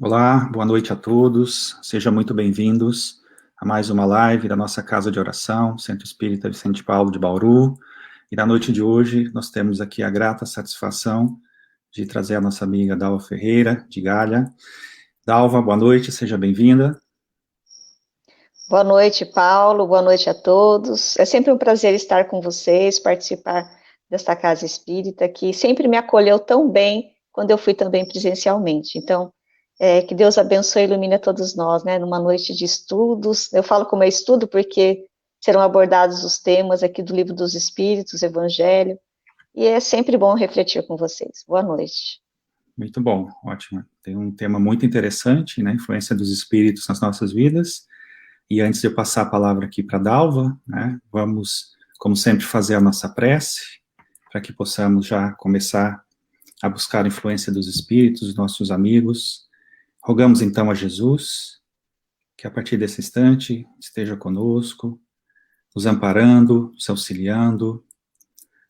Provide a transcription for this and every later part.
Olá, boa noite a todos, sejam muito bem-vindos a mais uma live da nossa Casa de Oração, Centro Espírita Vicente Paulo de Bauru. E na noite de hoje nós temos aqui a grata satisfação de trazer a nossa amiga Dalva Ferreira, de Galha. Dalva, boa noite, seja bem-vinda. Boa noite, Paulo, boa noite a todos. É sempre um prazer estar com vocês, participar desta Casa Espírita, que sempre me acolheu tão bem quando eu fui também presencialmente. Então, que Deus abençoe e ilumine a todos nós, né, numa noite de estudos. Eu falo como é estudo porque serão abordados os temas aqui do Livro dos Espíritos, Evangelho, e é sempre bom refletir com vocês. Boa noite. Muito bom, ótimo. Tem um tema muito interessante, né, influência dos espíritos nas nossas vidas. E antes de eu passar a palavra aqui para a Dalva, né, vamos, como sempre, fazer a nossa prece, para que possamos já começar a buscar a influência dos espíritos, dos nossos amigos. Rogamos então a Jesus que a partir desse instante esteja conosco, nos amparando, nos auxiliando,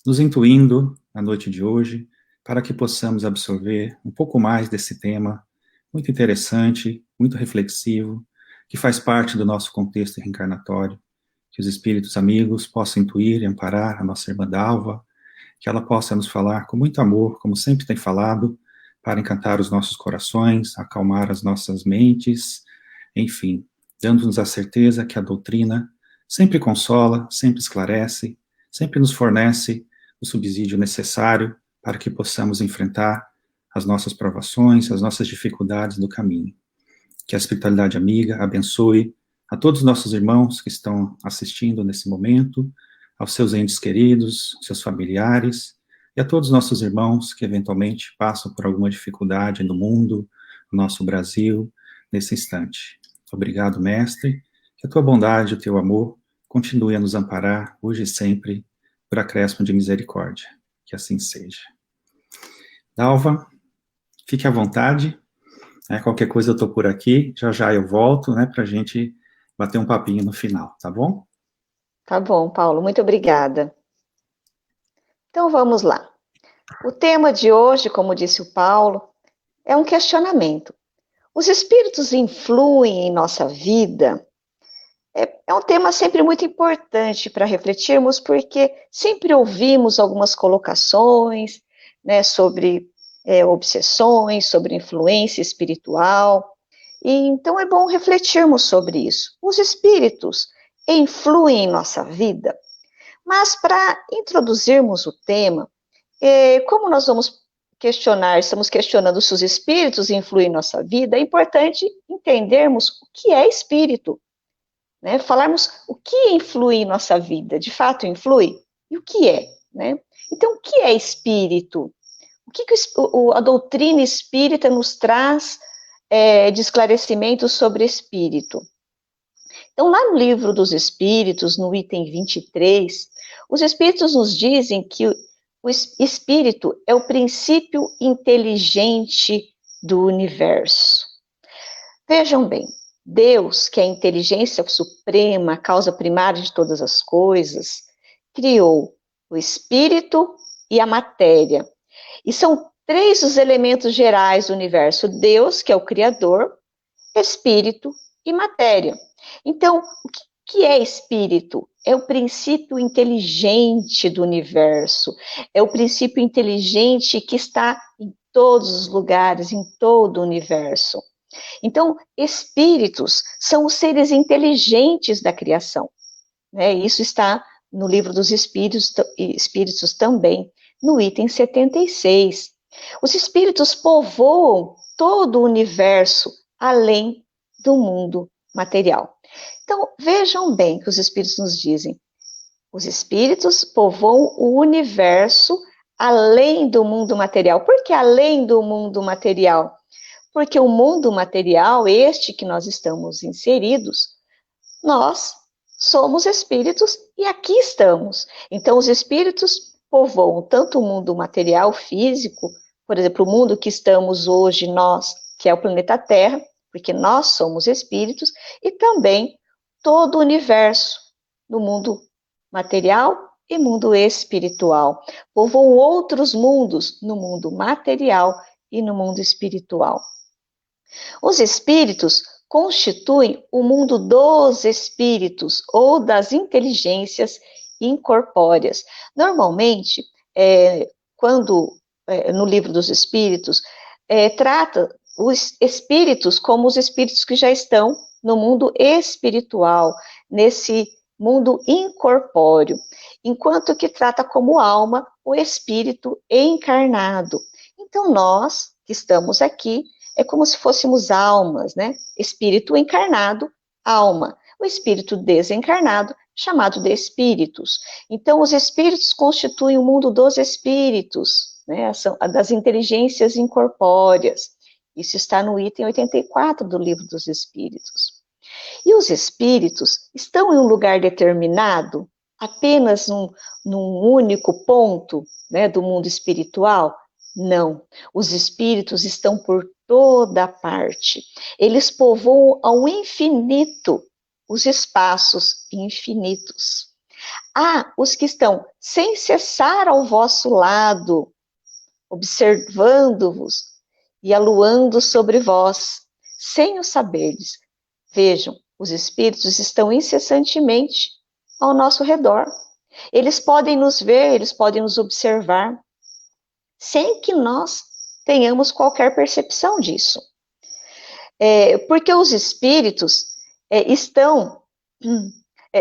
nos intuindo na noite de hoje, para que possamos absorver um pouco mais desse tema muito interessante, muito reflexivo, que faz parte do nosso contexto reencarnatório. Que os espíritos amigos possam intuir e amparar a nossa irmã Dalva, que ela possa nos falar com muito amor, como sempre tem falado, para encantar os nossos corações, acalmar as nossas mentes, enfim, dando-nos a certeza que a doutrina sempre consola, sempre esclarece, sempre nos fornece o subsídio necessário para que possamos enfrentar as nossas provações, as nossas dificuldades do caminho. Que a espiritualidade amiga abençoe a todos os nossos irmãos que estão assistindo nesse momento, aos seus entes queridos, seus familiares, e a todos os nossos irmãos que eventualmente passam por alguma dificuldade no mundo, no nosso Brasil, nesse instante. Obrigado, Mestre, que a tua bondade e o teu amor continue a nos amparar, hoje e sempre, por acréscimo de misericórdia. Que assim seja. Dalva, fique à vontade, né, qualquer coisa eu estou por aqui, já já eu volto, né, para a gente bater um papinho no final, tá bom? Tá bom, Paulo, muito obrigada. Então vamos lá. O tema de hoje, como disse o Paulo, é um questionamento. Os espíritos influem em nossa vida? É um tema sempre muito importante para refletirmos, porque sempre ouvimos algumas colocações, né, sobre obsessões, sobre influência espiritual, e então é bom refletirmos sobre isso. Os espíritos influem em nossa vida, mas para introduzirmos o tema, como nós vamos questionar, estamos questionando se os espíritos influem em nossa vida, é importante entendermos o que é espírito, né? Falarmos o que influi em nossa vida, de fato influi? E o que é, né? Então, o que é espírito? O que a doutrina espírita nos traz de esclarecimento sobre espírito? Então, lá no livro dos Espíritos, no item 23, os Espíritos nos dizem que o espírito é o princípio inteligente do universo. Vejam bem, Deus, que é a inteligência suprema, a causa primária de todas as coisas, criou o espírito e a matéria. E são três os elementos gerais do universo: Deus, que é o criador, espírito e matéria. Então, o que é espírito? É o princípio inteligente do universo, é o princípio inteligente que está em todos os lugares, em todo o universo. Então, espíritos são os seres inteligentes da criação, né? Isso está no livro dos Espíritos também, no item 76. Os espíritos povoam todo o universo além do mundo material. Então, vejam bem o que os espíritos nos dizem. Os espíritos povoam o universo além do mundo material. Por que além do mundo material? Porque o mundo material, este que nós estamos inseridos, nós somos espíritos e aqui estamos. Então, os espíritos povoam tanto o mundo material, físico, por exemplo, o mundo que estamos hoje, nós, que é o planeta Terra, porque nós somos espíritos, e também todo o universo, no mundo material e mundo espiritual. Povoam outros mundos, no mundo material e no mundo espiritual. Os espíritos constituem o mundo dos espíritos ou das inteligências incorpóreas. Normalmente, quando no livro dos espíritos, trata os espíritos como os espíritos que já estão no mundo espiritual, nesse mundo incorpóreo, enquanto que trata como alma o espírito encarnado. Então, nós que estamos aqui, é como se fôssemos almas, né? Espírito encarnado, alma. O espírito desencarnado, chamado de espíritos. Então, os espíritos constituem o mundo dos espíritos, né? Das inteligências incorpóreas. Isso está no item 84 do Livro dos Espíritos. E os espíritos estão em um lugar determinado, apenas num único ponto, né, do mundo espiritual? Não. Os espíritos estão por toda parte. Eles povoam ao infinito os espaços infinitos. Há os que estão sem cessar ao vosso lado, observando-vos e aluando sobre vós, sem o saberdes. Vejam, os espíritos estão incessantemente ao nosso redor. Eles podem nos ver, eles podem nos observar, sem que nós tenhamos qualquer percepção disso. Porque os espíritos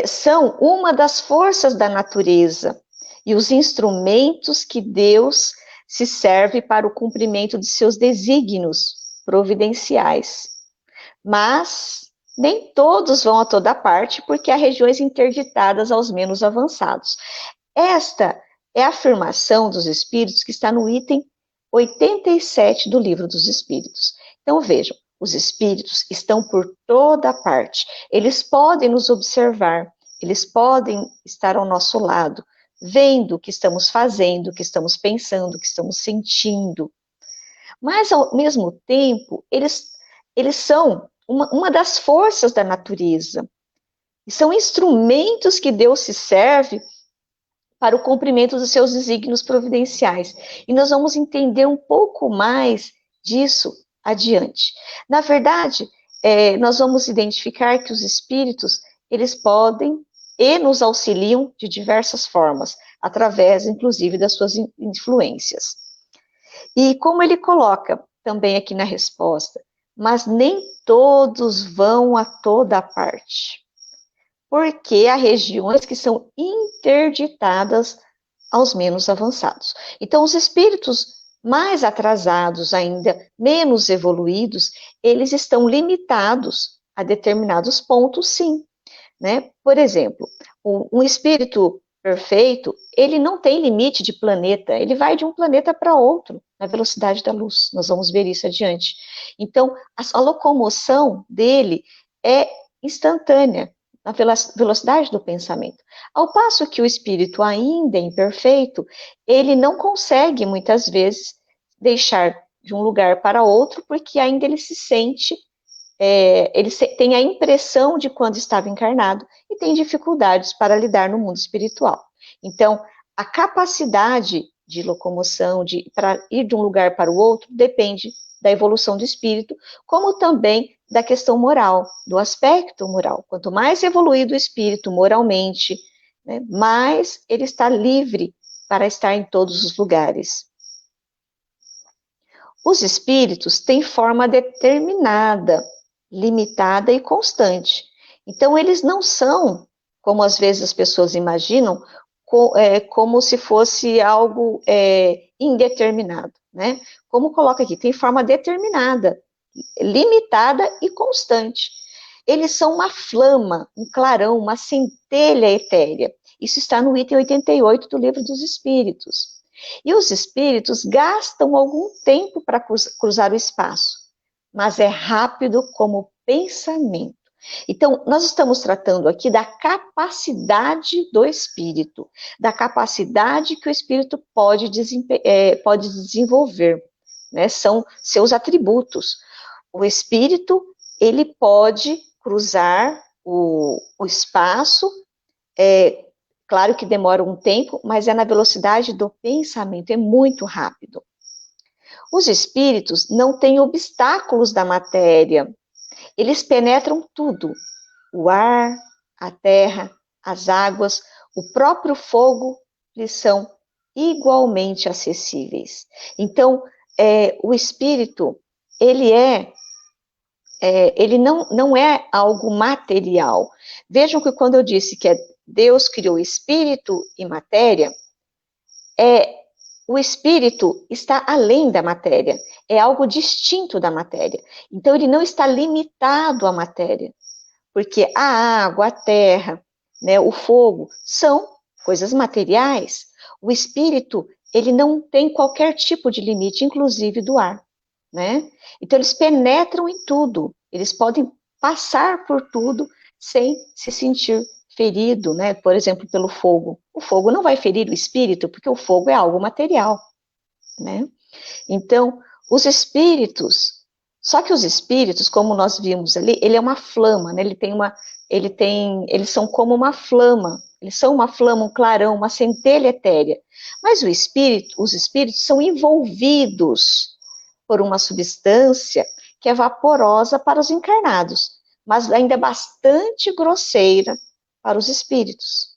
são uma das forças da natureza e os instrumentos que Deus se serve para o cumprimento de seus desígnios providenciais. Mas nem todos vão a toda parte, porque há regiões interditadas aos menos avançados. Esta é a afirmação dos espíritos que está no item 87 do Livro dos Espíritos. Então, vejam, os espíritos estão por toda parte. Eles podem nos observar, eles podem estar ao nosso lado, vendo o que estamos fazendo, o que estamos pensando, o que estamos sentindo. Mas, ao mesmo tempo, eles são uma das forças da natureza. E são instrumentos que Deus se serve para o cumprimento dos seus desígnios providenciais. E nós vamos entender um pouco mais disso adiante. Na verdade, nós vamos identificar que os espíritos, eles podem e nos auxiliam de diversas formas, através, inclusive, das suas influências. E como ele coloca também aqui na resposta, mas nem todos vão a toda parte, porque há regiões que são interditadas aos menos avançados. Então, os espíritos mais atrasados ainda, menos evoluídos, eles estão limitados a determinados pontos, sim. Né? Por exemplo, um espírito perfeito, ele não tem limite de planeta, ele vai de um planeta para outro, na velocidade da luz, nós vamos ver isso adiante. Então, a locomoção dele é instantânea, na velocidade do pensamento. Ao passo que o espírito ainda é imperfeito, ele não consegue, muitas vezes, deixar de um lugar para outro, porque ainda ele se sente ele tem a impressão de quando estava encarnado e tem dificuldades para lidar no mundo espiritual. Então, a capacidade de locomoção, para ir de um lugar para o outro, depende da evolução do espírito, como também da questão moral, do aspecto moral. Quanto mais evoluído o espírito moralmente, né, mais ele está livre para estar em todos os lugares. Os espíritos têm forma determinada, limitada e constante. Então, eles não são, como às vezes as pessoas imaginam, como se fosse algo indeterminado, né? Como coloca aqui, tem forma determinada, limitada e constante. Eles são uma flama, um clarão, uma centelha etérea. Isso está no item 88 do Livro dos Espíritos. E os espíritos gastam algum tempo para cruzar o espaço, mas é rápido como pensamento. Então, nós estamos tratando aqui da capacidade do espírito, da capacidade que o espírito pode desenvolver, né? São seus atributos. O espírito, ele pode cruzar o espaço, claro que demora um tempo, mas é na velocidade do pensamento, é muito rápido. Os espíritos não têm obstáculos da matéria. Eles penetram tudo. O ar, a terra, as águas, o próprio fogo lhes são igualmente acessíveis. Então, o espírito, ele não é algo material. Vejam que quando eu disse que Deus criou espírito e matéria, o espírito está além da matéria, é algo distinto da matéria. Então, ele não está limitado à matéria, porque a água, a terra, né, o fogo, são coisas materiais. O espírito, ele não tem qualquer tipo de limite, inclusive do ar, né? Então, eles penetram em tudo, eles podem passar por tudo sem se sentir ferido, né? Por exemplo, pelo fogo. O fogo não vai ferir o espírito, porque o fogo é algo material, né? Então, os espíritos, só que os espíritos, como nós vimos ali, ele é uma flama, né? Eles são como uma flama, eles são uma flama, um clarão, uma centelha etérea. Mas os espíritos são envolvidos por uma substância que é vaporosa para os encarnados, mas ainda é bastante grosseira para os espíritos.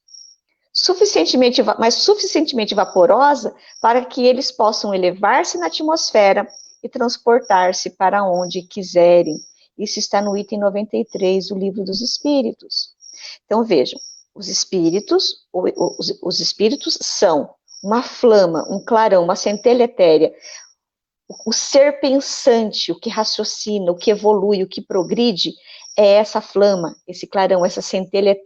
Mas suficientemente vaporosa para que eles possam elevar-se na atmosfera e transportar-se para onde quiserem. Isso está no item 93 do Livro dos Espíritos. Então, vejam, os espíritos são uma flama, um clarão, uma centelha etérea. O ser pensante, o que raciocina, o que evolui, o que progride, é essa flama, esse clarão, essa centelha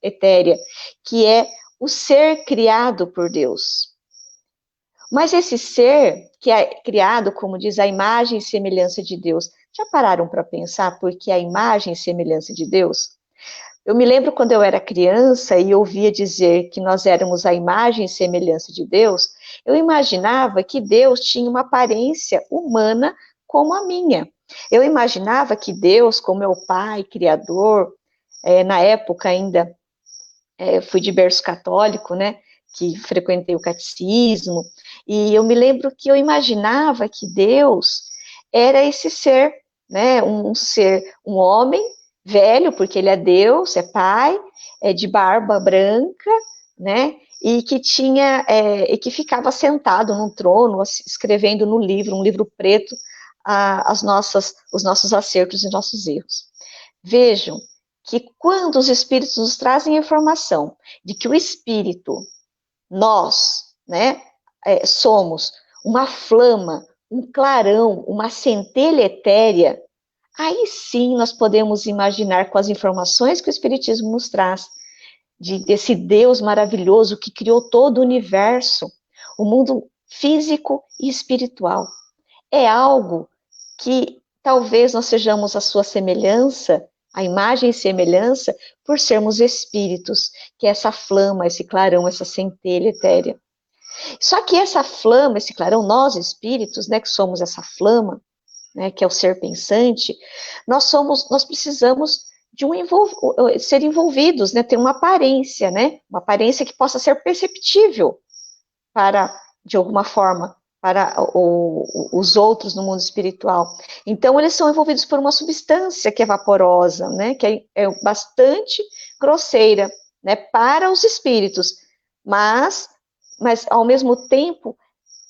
etérea, que é o ser criado por Deus. Mas esse ser que é criado, como diz, a imagem e semelhança de Deus, já pararam para pensar por que a imagem e semelhança de Deus? Eu me lembro quando eu era criança e ouvia dizer que nós éramos a imagem e semelhança de Deus, eu imaginava que Deus tinha uma aparência humana como a minha. Eu imaginava que Deus, como meu pai, criador, na época ainda fui de berço católico, né, que frequentei o catecismo, e eu me lembro que eu imaginava que Deus era esse ser, né, um homem velho, porque ele é Deus, é pai, é de barba branca, né, e que ficava sentado num trono, escrevendo no livro, um livro preto, os nossos acertos e nossos erros. Vejam que quando os espíritos nos trazem a informação de que o espírito, nós, né, somos uma flama, um clarão, uma centelha etérea, aí sim nós podemos imaginar com as informações que o espiritismo nos traz, desse Deus maravilhoso que criou todo o universo, o mundo físico e espiritual. É algo que talvez nós sejamos a sua semelhança, a imagem e semelhança, por sermos espíritos, que é essa flama, esse clarão, essa centelha etérea. Só que essa flama, esse clarão, nós espíritos, né, que somos essa flama, né, que é o ser pensante, nós precisamos de ser envolvidos, né, ter uma aparência, né, uma aparência que possa ser perceptível para, de alguma forma, para os outros no mundo espiritual. Então, eles são envolvidos por uma substância que é vaporosa, né, que é bastante grosseira, né, para os espíritos, mas ao mesmo tempo,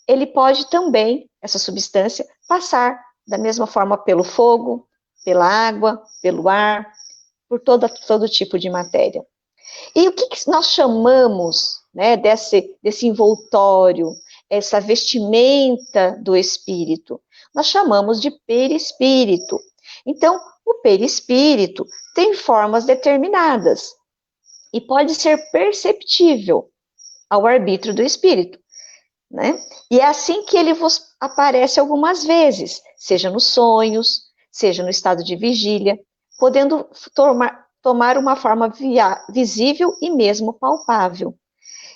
ele pode também, essa substância, passar da mesma forma pelo fogo, pela água, pelo ar, por todo tipo de matéria. E o que nós chamamos, né, desse envoltório, essa vestimenta do espírito? Nós chamamos de perispírito. Então, o perispírito tem formas determinadas e pode ser perceptível ao arbítrio do espírito, né? E é assim que ele vos aparece algumas vezes, seja nos sonhos, seja no estado de vigília, podendo tomar uma forma visível e mesmo palpável.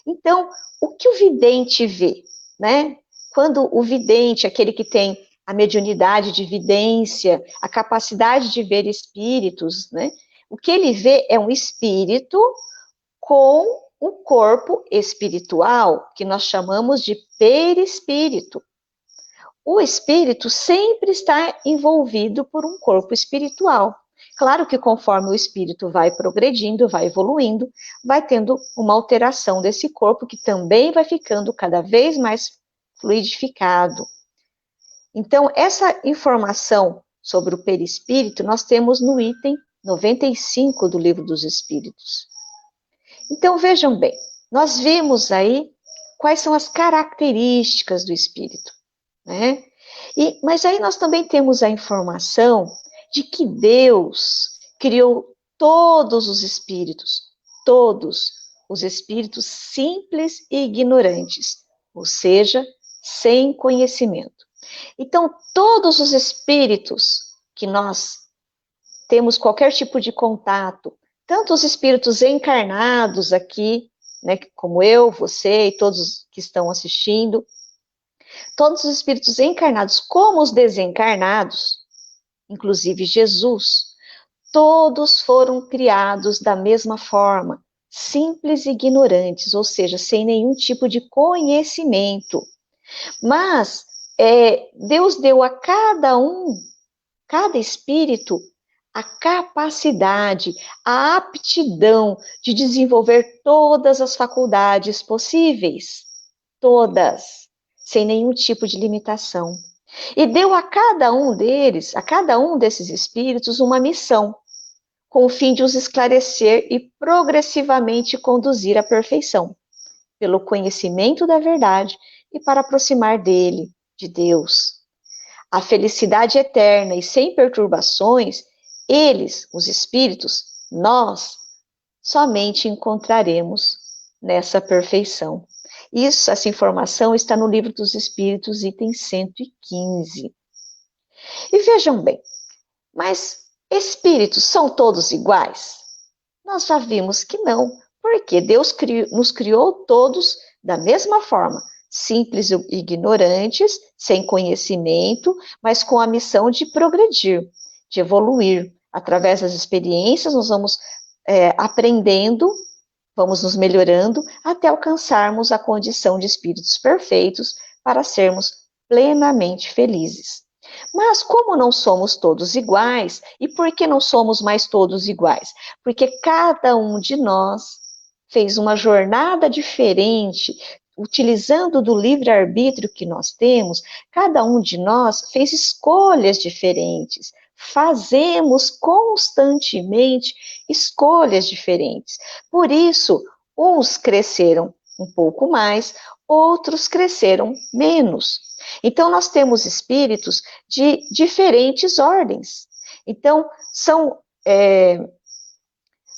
Então, o que o vidente vê, né? Quando o vidente, aquele que tem a mediunidade de vidência, a capacidade de ver espíritos, né? O que ele vê é um espírito com o corpo espiritual, que nós chamamos de perispírito. o espírito sempre está envolvido por um corpo espiritual. Claro que conforme o espírito vai progredindo, vai evoluindo, vai tendo uma alteração desse corpo que também vai ficando cada vez mais fluidificado. Então, essa informação sobre o perispírito nós temos no item 95 do Livro dos Espíritos. Então, vejam bem, nós vimos aí quais são as características do espírito, né? Mas aí nós também temos a informação de que Deus criou todos os espíritos simples e ignorantes, ou seja, sem conhecimento. Então, todos os espíritos que nós temos qualquer tipo de contato, tanto os espíritos encarnados aqui, né, como eu, você e todos que estão assistindo, todos os espíritos encarnados como os desencarnados, inclusive Jesus, todos foram criados da mesma forma, simples e ignorantes, ou seja, sem nenhum tipo de conhecimento. Mas Deus deu a cada espírito, a capacidade, a aptidão de desenvolver todas as faculdades possíveis, todas, sem nenhum tipo de limitação. E deu a cada um deles, a cada um desses espíritos, uma missão, com o fim de os esclarecer e progressivamente conduzir à perfeição, pelo conhecimento da verdade e para aproximar dele, de Deus. A felicidade eterna e sem perturbações, eles, os espíritos, nós, somente encontraremos nessa perfeição. Essa informação está no Livro dos Espíritos, item 115. E vejam bem, mas espíritos são todos iguais? Nós já vimos que não, porque Deus nos criou todos da mesma forma, simples e ignorantes, sem conhecimento, mas com a missão de progredir, de evoluir. Através das experiências, nós vamos aprendendo, vamos nos melhorando, até alcançarmos a condição de espíritos perfeitos para sermos plenamente felizes. Mas como não somos todos iguais, e por que não somos mais todos iguais? Porque cada um de nós fez uma jornada diferente, utilizando do livre-arbítrio que nós temos, cada um de nós fez escolhas diferentes. Fazemos constantemente escolhas diferentes. Por isso, uns cresceram um pouco mais, outros cresceram menos. Então, nós temos espíritos de diferentes ordens. Então,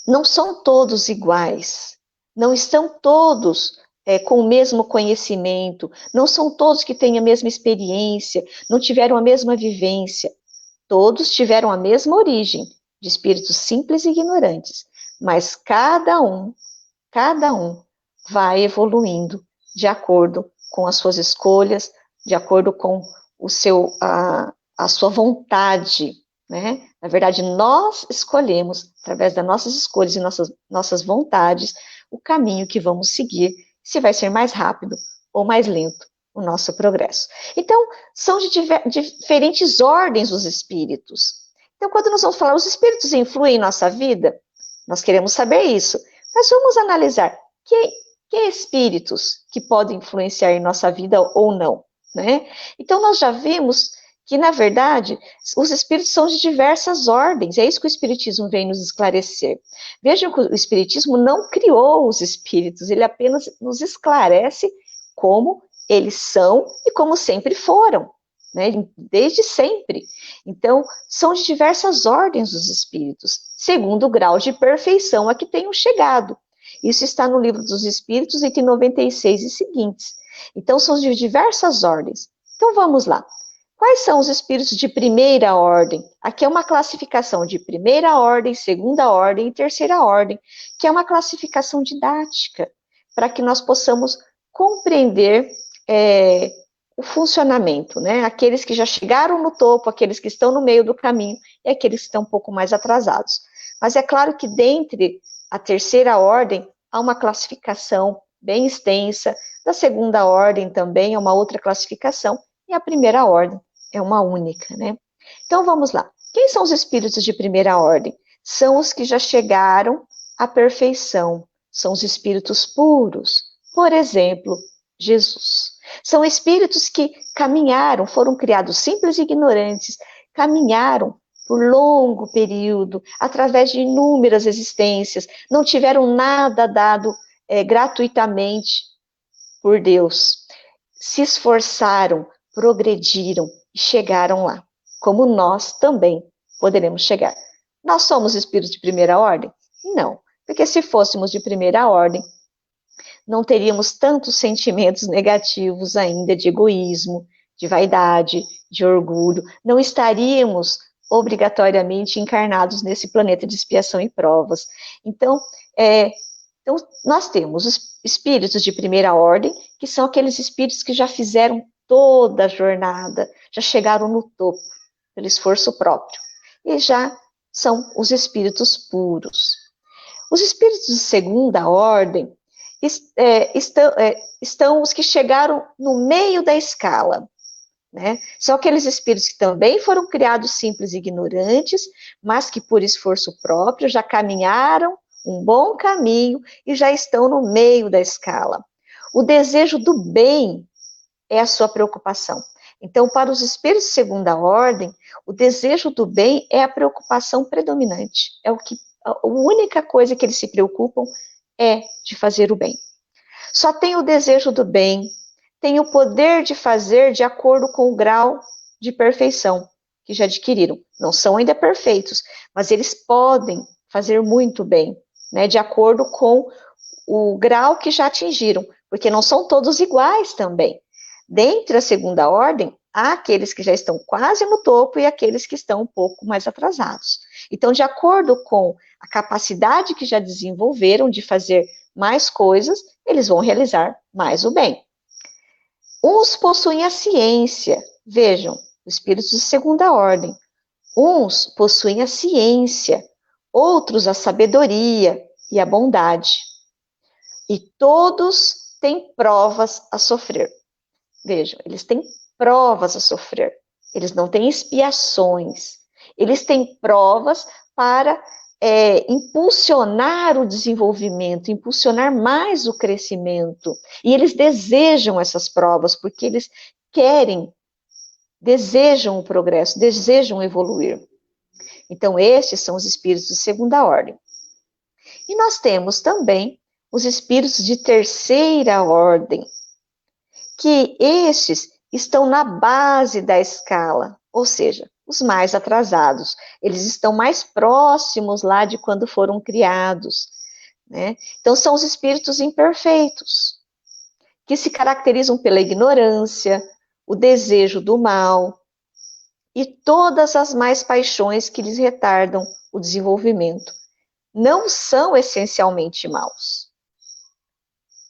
não são todos iguais, não estão todos com o mesmo conhecimento, não são todos que têm a mesma experiência, não tiveram a mesma vivência. Todos tiveram a mesma origem, de espíritos simples e ignorantes, mas cada um vai evoluindo de acordo com as suas escolhas, de acordo com a sua vontade, né? Na verdade, nós escolhemos, através das nossas escolhas e nossas vontades, o caminho que vamos seguir, se vai ser mais rápido ou mais lento o nosso progresso. Então, são de diferentes ordens os espíritos. Então, quando nós vamos falar, os espíritos influem em nossa vida? Nós queremos saber isso. Mas vamos analisar que espíritos que podem influenciar em nossa vida ou não, né? Então, nós já vimos que, na verdade, os espíritos são de diversas ordens. É isso que o Espiritismo vem nos esclarecer. Vejam que o Espiritismo não criou os espíritos, ele apenas nos esclarece como eles são e como sempre foram, né? Desde sempre. Então, são de diversas ordens os espíritos, segundo o grau de perfeição a que tenham chegado. Isso está no Livro dos Espíritos, item 96 e seguintes. Então, são de diversas ordens. Então, vamos lá. Quais são os espíritos de primeira ordem? Aqui é uma classificação de primeira ordem, segunda ordem e terceira ordem, que é uma classificação didática, para que nós possamos compreender o funcionamento, né? Aqueles que já chegaram no topo, aqueles que estão no meio do caminho e aqueles que estão um pouco mais atrasados. Mas é claro que dentre a terceira ordem há uma classificação bem extensa, da segunda ordem também é uma outra classificação, e a primeira ordem é uma única, né? Então vamos lá. Quem são os espíritos de primeira ordem? São os que já chegaram à perfeição, são os espíritos puros. Por exemplo, Jesus. São espíritos que caminharam, foram criados simples e ignorantes, caminharam por longo período, através de inúmeras existências, não tiveram nada dado gratuitamente por Deus. Se esforçaram, progrediram e chegaram lá, como nós também poderemos chegar. Nós somos espíritos de primeira ordem? Não, porque se fôssemos de primeira ordem, não teríamos tantos sentimentos negativos ainda de egoísmo, de vaidade, de orgulho, não estaríamos obrigatoriamente encarnados nesse planeta de expiação e provas. Então, nós temos os espíritos de primeira ordem, que são aqueles espíritos que já fizeram toda a jornada, já chegaram no topo, pelo esforço próprio, e já são os espíritos puros. Os espíritos de segunda ordem estão os que chegaram no meio da escala, né? São aqueles espíritos que também foram criados simples e ignorantes, mas que por esforço próprio já caminharam um bom caminho e já estão no meio da escala. O desejo do bem é a sua preocupação. Então, para os espíritos de segunda ordem, o desejo do bem é a preocupação predominante. A única coisa que eles se preocupam é de fazer o bem. Só tem o desejo do bem, tem o poder de fazer de acordo com o grau de perfeição que já adquiriram. Não são ainda perfeitos, mas eles podem fazer muito bem, né, de acordo com o grau que já atingiram, porque não são todos iguais também. Dentre a segunda ordem, há aqueles que já estão quase no topo e aqueles que estão um pouco mais atrasados. Então, de acordo com a capacidade que já desenvolveram de fazer mais coisas, eles vão realizar mais o bem. Uns possuem a ciência, vejam, espíritos de segunda ordem. Uns possuem a ciência, outros a sabedoria e a bondade. E todos têm provas a sofrer. Vejam, eles têm provas a sofrer. Eles não têm expiações. Eles têm provas para impulsionar o desenvolvimento, impulsionar mais o crescimento. E eles desejam essas provas, porque eles desejam o progresso, desejam evoluir. Então, estes são os espíritos de segunda ordem. E nós temos também os espíritos de terceira ordem, que estes estão na base da escala, ou seja, os mais atrasados. Eles estão mais próximos lá de quando foram criados, né? Então, são os espíritos imperfeitos, que se caracterizam pela ignorância, o desejo do mal e todas as más paixões que lhes retardam o desenvolvimento. Não são essencialmente maus.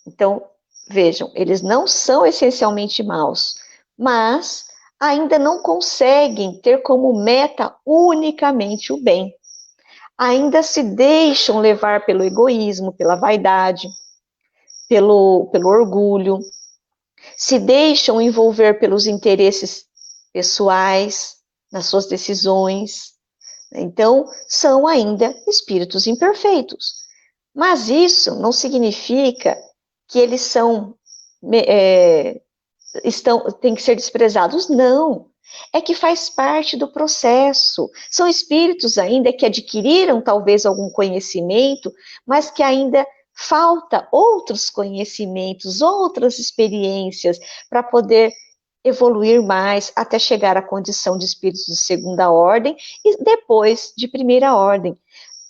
Então, vejam, eles não são essencialmente maus, mas ainda não conseguem ter como meta unicamente o bem. Ainda se deixam levar pelo egoísmo, pela vaidade, pelo orgulho, se deixam envolver pelos interesses pessoais, nas suas decisões. Então, são ainda espíritos imperfeitos. Mas isso não significa que eles têm que ser desprezados, não. É que faz parte do processo. São espíritos ainda que adquiriram talvez algum conhecimento, mas que ainda falta outros conhecimentos, outras experiências para poder evoluir mais até chegar à condição de espíritos de segunda ordem e depois de primeira ordem.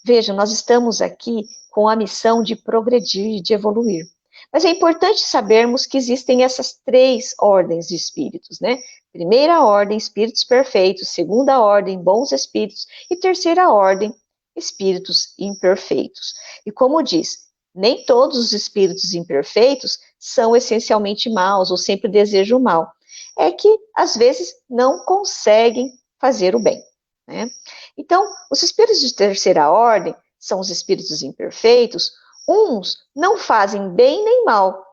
Veja, nós estamos aqui com a missão de progredir, de evoluir. Mas é importante sabermos que existem essas três ordens de espíritos, né? Primeira ordem, espíritos perfeitos. Segunda ordem, bons espíritos. E terceira ordem, espíritos imperfeitos. E como diz, nem todos os espíritos imperfeitos são essencialmente maus ou sempre desejam o mal. É que, às vezes, não conseguem fazer o bem, né? Então, os espíritos de terceira ordem são os espíritos imperfeitos. Uns não fazem bem nem mal.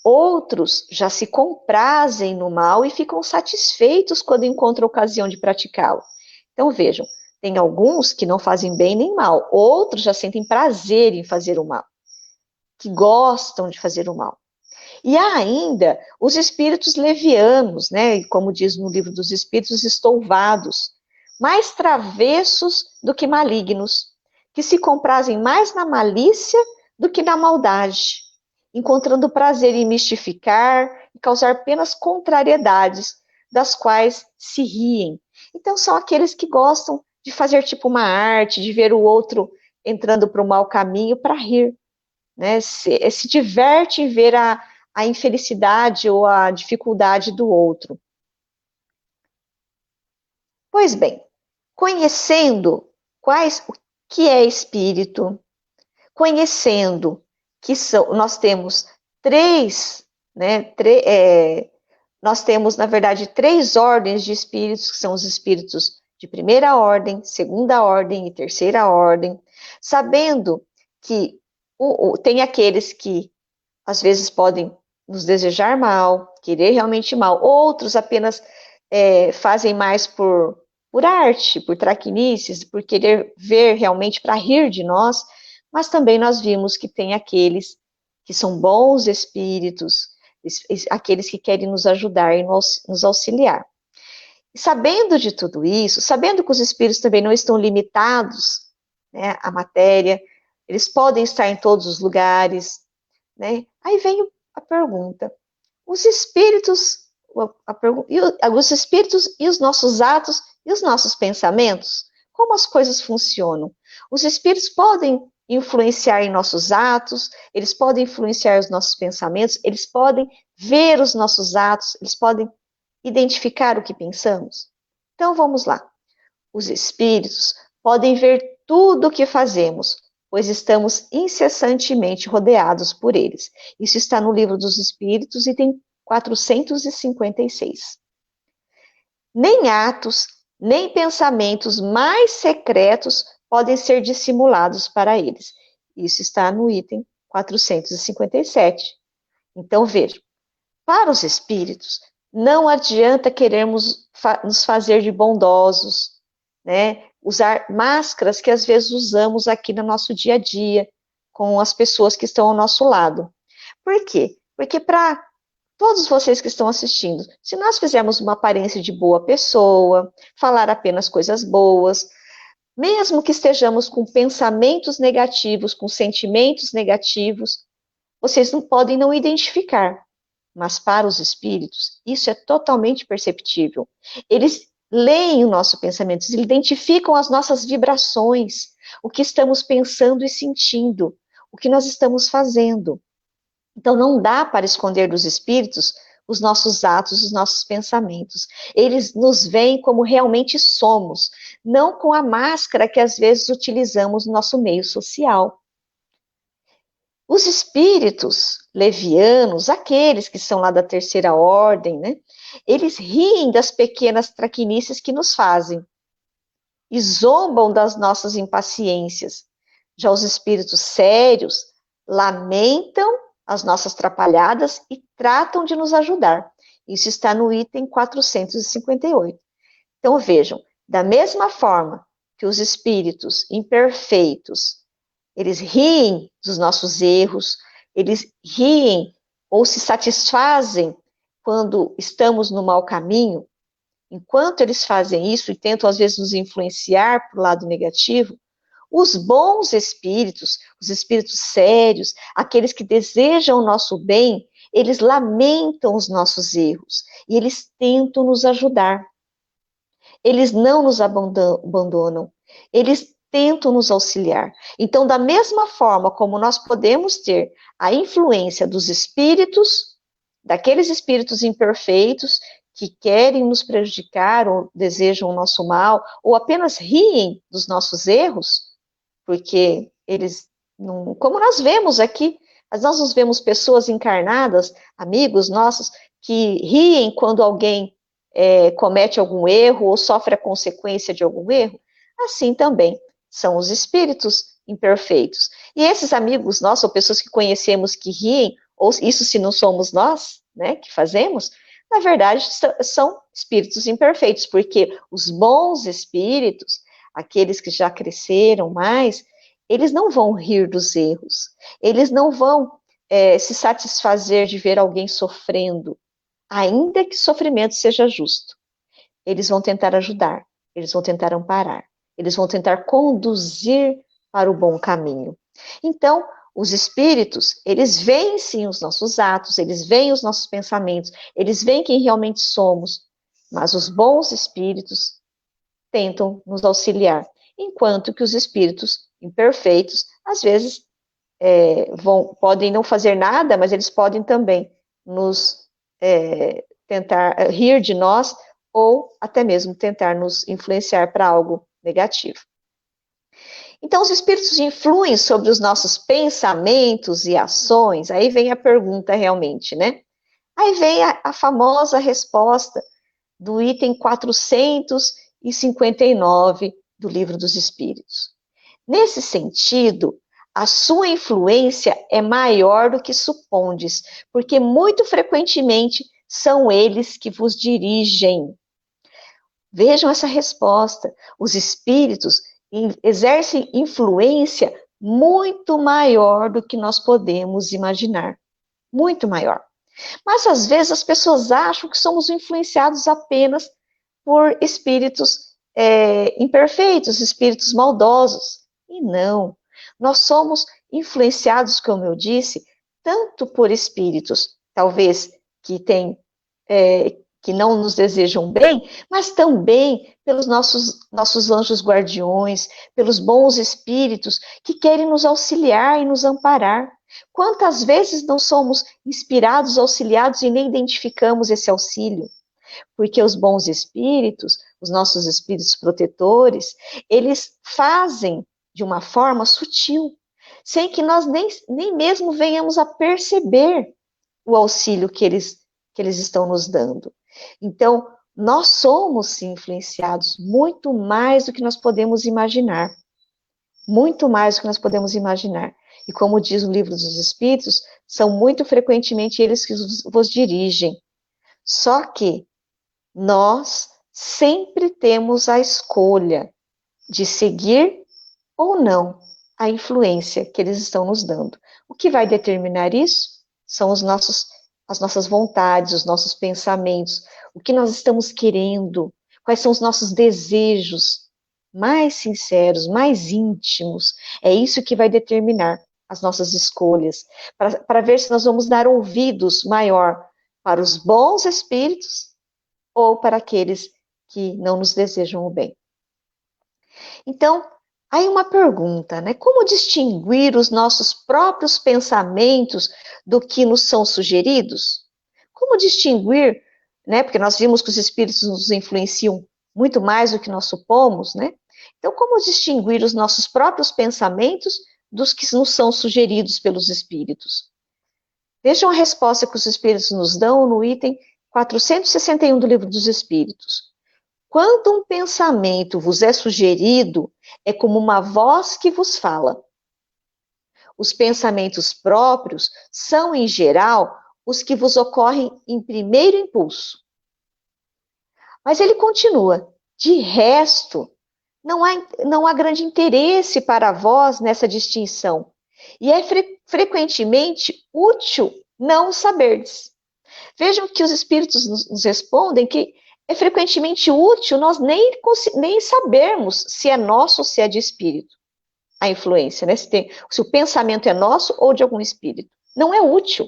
Outros já se comprazem no mal e ficam satisfeitos quando encontram ocasião de praticá-lo. Então vejam, tem alguns que não fazem bem nem mal, outros já sentem prazer em fazer o mal, que gostam de fazer o mal. E há ainda os espíritos levianos, né? Como diz no livro dos Espíritos, estouvados, mais travessos do que malignos, que se comprazem mais na malícia do que na maldade, encontrando prazer em mistificar e causar apenas contrariedades, das quais se riem. Então são aqueles que gostam de fazer tipo uma arte, de ver o outro entrando para o mau caminho para rir, né? Se diverte em ver a infelicidade ou a dificuldade do outro. Pois bem, conhecendo o que é espírito, conhecendo que nós temos três, né, nós temos, na verdade, três ordens de espíritos, que são os espíritos de primeira ordem, segunda ordem e terceira ordem, sabendo que tem aqueles que às vezes podem nos desejar mal, querer realmente mal, outros apenas fazem mais por arte, por traquinices, por querer ver realmente para rir de nós, mas também nós vimos que tem aqueles que são bons espíritos, aqueles que querem nos ajudar e nos auxiliar. E sabendo de tudo isso, sabendo que os espíritos também não estão limitados, né, à matéria, eles podem estar em todos os lugares, né? Aí vem a pergunta: os espíritos, os espíritos e os nossos atos e os nossos pensamentos, como as coisas funcionam? Os espíritos podem influenciar em nossos atos, eles podem influenciar os nossos pensamentos, eles podem ver os nossos atos, eles podem identificar o que pensamos? Então vamos lá. Os espíritos podem ver tudo o que fazemos, pois estamos incessantemente rodeados por eles. Isso está no Livro dos Espíritos, item 456. Nem atos, nem pensamentos mais secretos podem ser dissimulados para eles. Isso está no item 457. Então, veja, para os espíritos, não adianta querermos nos fazer de bondosos, né? Usar máscaras que às vezes usamos aqui no nosso dia a dia, com as pessoas que estão ao nosso lado. Por quê? Porque para todos vocês que estão assistindo, se nós fizermos uma aparência de boa pessoa, falar apenas coisas boas, mesmo que estejamos com pensamentos negativos, com sentimentos negativos, vocês não podem não identificar. Mas para os espíritos, isso é totalmente perceptível. Eles leem o nosso pensamento, eles identificam as nossas vibrações, o que estamos pensando e sentindo, o que nós estamos fazendo. Então, não dá para esconder dos espíritos os nossos atos, os nossos pensamentos. Eles nos veem como realmente somos, não com a máscara que às vezes utilizamos no nosso meio social. Os espíritos levianos, aqueles que são lá da terceira ordem, né? Eles riem das pequenas traquinices que nos fazem e zombam das nossas impaciências. Já os espíritos sérios lamentam as nossas trapalhadas e tratam de nos ajudar. Isso está no item 458. Então vejam, da mesma forma que os espíritos imperfeitos, eles riem dos nossos erros, eles riem ou se satisfazem quando estamos no mau caminho. Enquanto eles fazem isso e tentam, às vezes, nos influenciar para o lado negativo, os bons espíritos, os espíritos sérios, aqueles que desejam o nosso bem, eles lamentam os nossos erros e eles tentam nos ajudar. Eles não nos abandonam, eles tentam nos auxiliar. Então, da mesma forma como nós podemos ter a influência dos espíritos, daqueles espíritos imperfeitos que querem nos prejudicar ou desejam o nosso mal, ou apenas riem dos nossos erros, porque eles não, como nós vemos aqui, nós nos vemos pessoas encarnadas, amigos nossos, que riem quando alguém comete algum erro ou sofre a consequência de algum erro, assim também são os espíritos imperfeitos. E esses amigos nossos, ou pessoas que conhecemos que riem, ou isso se não somos nós, né, que fazemos, na verdade são espíritos imperfeitos, porque os bons espíritos, aqueles que já cresceram mais, eles não vão rir dos erros, eles não vão se satisfazer de ver alguém sofrendo, ainda que o sofrimento seja justo. Eles vão tentar ajudar, eles vão tentar amparar, eles vão tentar conduzir para o bom caminho. Então, os espíritos, eles veem sim os nossos atos, eles veem os nossos pensamentos, eles veem quem realmente somos, mas os bons espíritos tentam nos auxiliar, enquanto que os espíritos imperfeitos, às vezes, podem não fazer nada, mas eles podem também nos tentar rir de nós, ou até mesmo tentar nos influenciar para algo negativo. Então, os espíritos influem sobre os nossos pensamentos e ações? Aí vem a pergunta realmente, né? Aí vem a famosa resposta do item 459 do Livro dos Espíritos. Nesse sentido, a sua influência é maior do que supondes, porque muito frequentemente são eles que vos dirigem. Vejam essa resposta. Os espíritos exercem influência muito maior do que nós podemos imaginar. Muito maior. Mas às vezes as pessoas acham que somos influenciados apenas por espíritos imperfeitos, espíritos maldosos. E não. Nós somos influenciados, como eu disse, tanto por espíritos, talvez que não nos desejam bem, mas também pelos nossos anjos guardiões, pelos bons espíritos que querem nos auxiliar e nos amparar. Quantas vezes não somos inspirados, auxiliados e nem identificamos esse auxílio? Porque os bons espíritos, os nossos espíritos protetores, eles fazem de uma forma sutil, sem que nós nem mesmo venhamos a perceber o auxílio que eles estão nos dando. Então, nós somos sim, influenciados muito mais do que nós podemos imaginar. Muito mais do que nós podemos imaginar. E como diz o Livro dos Espíritos, são muito frequentemente eles que vos dirigem. Só que nós sempre temos a escolha de seguir ou não a influência que eles estão nos dando. O que vai determinar isso são as nossas vontades, os nossos pensamentos, o que nós estamos querendo, quais são os nossos desejos mais sinceros, mais íntimos. É isso que vai determinar as nossas escolhas, para ver se nós vamos dar ouvidos maior para os bons espíritos ou para aqueles que não nos desejam o bem. Então, aí uma pergunta, né? Como distinguir os nossos próprios pensamentos do que nos são sugeridos? Como distinguir, né? Porque nós vimos que os espíritos nos influenciam muito mais do que nós supomos, né? Então, como distinguir os nossos próprios pensamentos dos que nos são sugeridos pelos espíritos? Vejam a resposta que os espíritos nos dão no item 461 do Livro dos Espíritos. Quando um pensamento vos é sugerido, é como uma voz que vos fala. Os pensamentos próprios são, em geral, os que vos ocorrem em primeiro impulso. Mas ele continua, de resto, não há grande interesse para vós nessa distinção, e é frequentemente útil não o saberdes. Vejam que os espíritos nos respondem que é frequentemente útil nós nem sabermos se é nosso ou se é de espírito. A influência, né? Se o pensamento é nosso ou de algum espírito. Não é útil.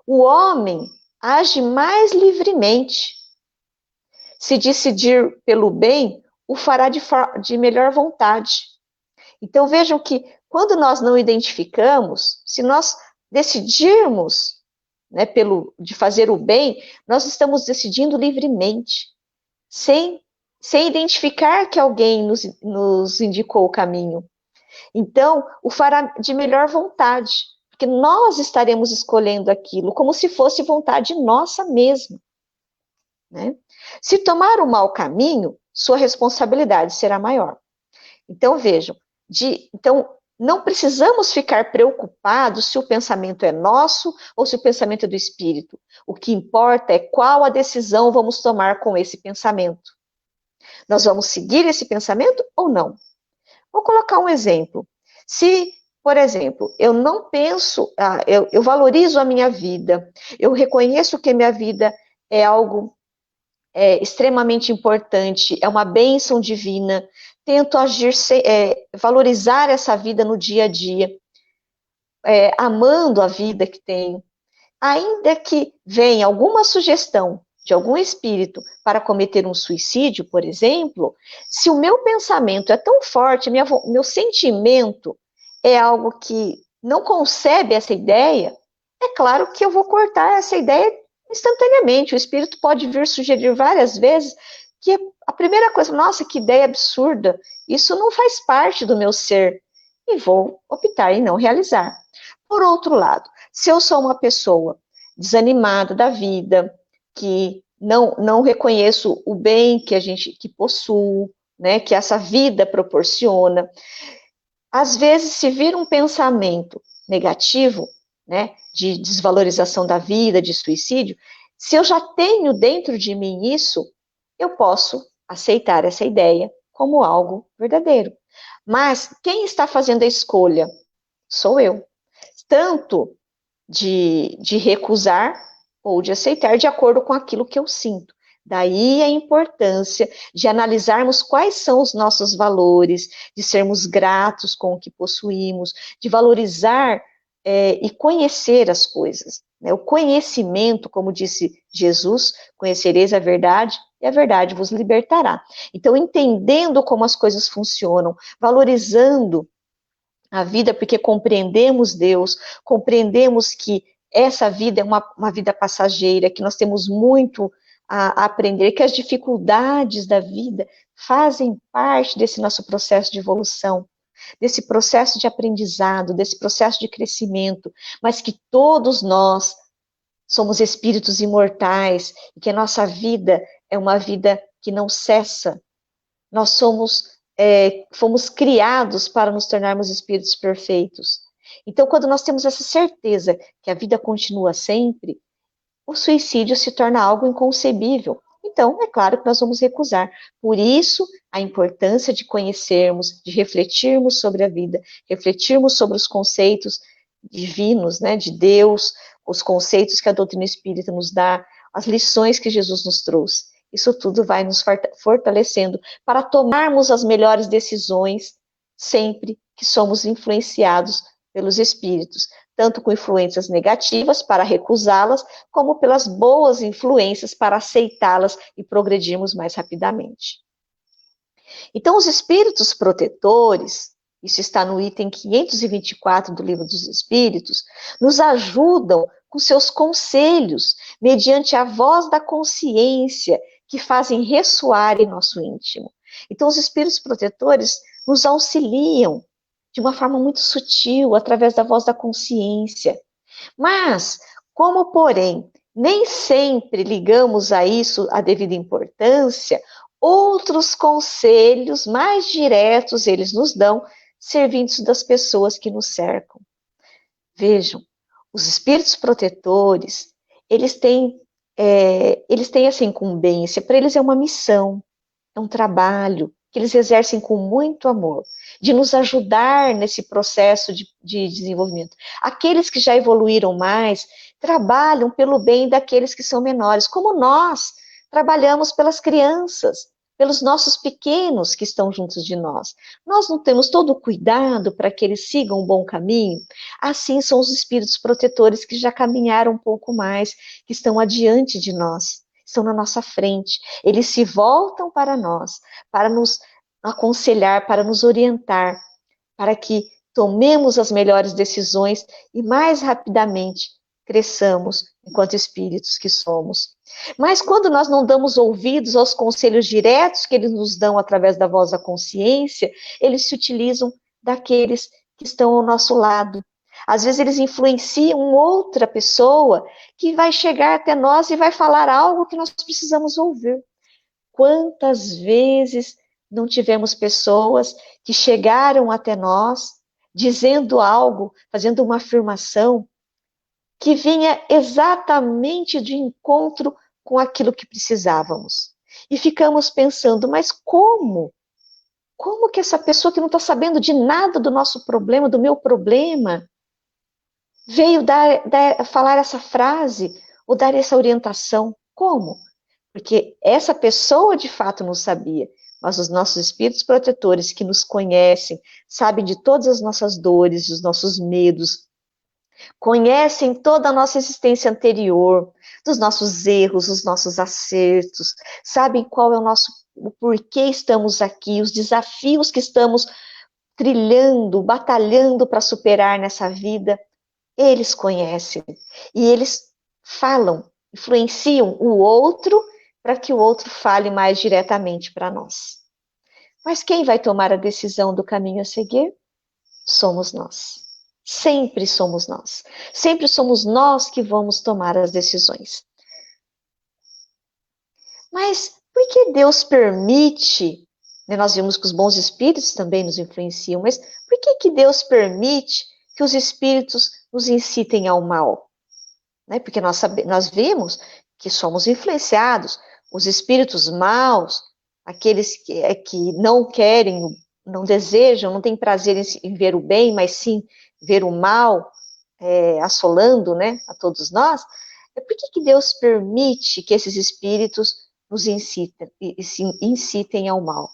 O homem age mais livremente. Se decidir pelo bem, o fará de melhor vontade. Então vejam que quando nós não identificamos, se nós decidirmos, né, de fazer o bem, nós estamos decidindo livremente, sem identificar que alguém nos indicou o caminho. Então, o fará de melhor vontade, porque nós estaremos escolhendo aquilo como se fosse vontade nossa mesma. Né? Se tomar o mau caminho, sua responsabilidade será maior. Então, vejam, não precisamos ficar preocupados se o pensamento é nosso ou se o pensamento é do espírito. O que importa é qual a decisão vamos tomar com esse pensamento. Nós vamos seguir esse pensamento ou não? Vou colocar um exemplo. Se, por exemplo, eu não penso, eu valorizo a minha vida, eu reconheço que a minha vida é algo extremamente importante, é uma bênção divina, tento agir, valorizar essa vida no dia a dia, amando a vida que tenho. Ainda que venha alguma sugestão de algum espírito para cometer um suicídio, por exemplo, se o meu pensamento é tão forte, meu sentimento é algo que não concebe essa ideia, é claro que eu vou cortar essa ideia instantaneamente. O espírito pode vir sugerir várias vezes que a primeira coisa, nossa, que ideia absurda, isso não faz parte do meu ser, e vou optar em não realizar. Por outro lado, se eu sou uma pessoa desanimada da vida, que não reconheço o bem que possuo, né, que essa vida proporciona, às vezes se vir um pensamento negativo, né, de desvalorização da vida, de suicídio, se eu já tenho dentro de mim isso, eu posso aceitar essa ideia como algo verdadeiro. Mas quem está fazendo a escolha? Sou eu. Tanto de recusar ou de aceitar de acordo com aquilo que eu sinto. Daí a importância de analisarmos quais são os nossos valores, de sermos gratos com o que possuímos, de valorizar e conhecer as coisas. Né? O conhecimento, como disse Jesus, conhecereis a verdade e a verdade vos libertará. Então, entendendo como as coisas funcionam, valorizando a vida, porque compreendemos Deus, compreendemos que essa vida é uma vida passageira, que nós temos muito a aprender, que as dificuldades da vida fazem parte desse nosso processo de evolução, desse processo de aprendizado, desse processo de crescimento, mas que todos nós somos espíritos imortais, e que a nossa vida é uma vida que não cessa. Nós fomos criados para nos tornarmos espíritos perfeitos. Então, quando nós temos essa certeza que a vida continua sempre, o suicídio se torna algo inconcebível. Então, é claro que nós vamos recusar. Por isso, a importância de conhecermos, de refletirmos sobre a vida, refletirmos sobre os conceitos divinos, né, de Deus, os conceitos que a doutrina espírita nos dá, as lições que Jesus nos trouxe. Isso tudo vai nos fortalecendo para tomarmos as melhores decisões sempre que somos influenciados pelos espíritos, tanto com influências negativas para recusá-las, como pelas boas influências para aceitá-las e progredirmos mais rapidamente. Então, os espíritos protetores, isso está no item 524 do Livro dos Espíritos, nos ajudam com seus conselhos, mediante a voz da consciência, que fazem ressoar em nosso íntimo. Então, os espíritos protetores nos auxiliam de uma forma muito sutil, através da voz da consciência. Mas, como, porém, nem sempre ligamos a isso a devida importância, outros conselhos mais diretos eles nos dão, servindo das pessoas que nos cercam. Vejam, os espíritos protetores, eles têm essa incumbência, para eles é uma missão, é um trabalho que eles exercem com muito amor, de nos ajudar nesse processo de desenvolvimento. Aqueles que já evoluíram mais, trabalham pelo bem daqueles que são menores, como nós trabalhamos pelas crianças, pelos nossos pequenos que estão juntos de nós. Nós não temos todo o cuidado para que eles sigam um bom caminho? Assim são os espíritos protetores que já caminharam um pouco mais, que estão adiante de nós, estão na nossa frente. Eles se voltam para nós, para nos aconselhar, para nos orientar, para que tomemos as melhores decisões e mais rapidamente cresçamos enquanto espíritos que somos. Mas quando nós não damos ouvidos aos conselhos diretos que eles nos dão através da voz da consciência, eles se utilizam daqueles que estão ao nosso lado. Às vezes eles influenciam outra pessoa que vai chegar até nós e vai falar algo que nós precisamos ouvir. Quantas vezes não tivemos pessoas que chegaram até nós dizendo algo, fazendo uma afirmação que vinha exatamente de encontro com aquilo que precisávamos. E ficamos pensando, mas como? Como que essa pessoa que não está sabendo de nada do nosso problema, do meu problema, veio falar essa frase ou dar essa orientação? Como? Porque essa pessoa de fato não sabia, mas os nossos espíritos protetores que nos conhecem, sabem de todas as nossas dores, dos nossos medos, conhecem toda a nossa existência anterior, dos nossos erros, dos nossos acertos, sabem qual é o porquê estamos aqui, os desafios que estamos trilhando, batalhando para superar nessa vida. Eles conhecem e eles falam, influenciam o outro para que o outro fale mais diretamente para nós. Mas quem vai tomar a decisão do caminho a seguir? Somos nós. Sempre somos nós. Sempre somos nós que vamos tomar as decisões. Mas por que Deus permite, né, nós vimos que os bons espíritos também nos influenciam, mas por que Deus permite que os espíritos nos incitem ao mal? Né? Porque nós vimos que somos influenciados, os espíritos maus, aqueles que não querem, não desejam, não têm prazer em ver o bem, mas sim ver o mal assolando, né, a todos nós. Por que Deus permite que esses espíritos nos incitem ao mal?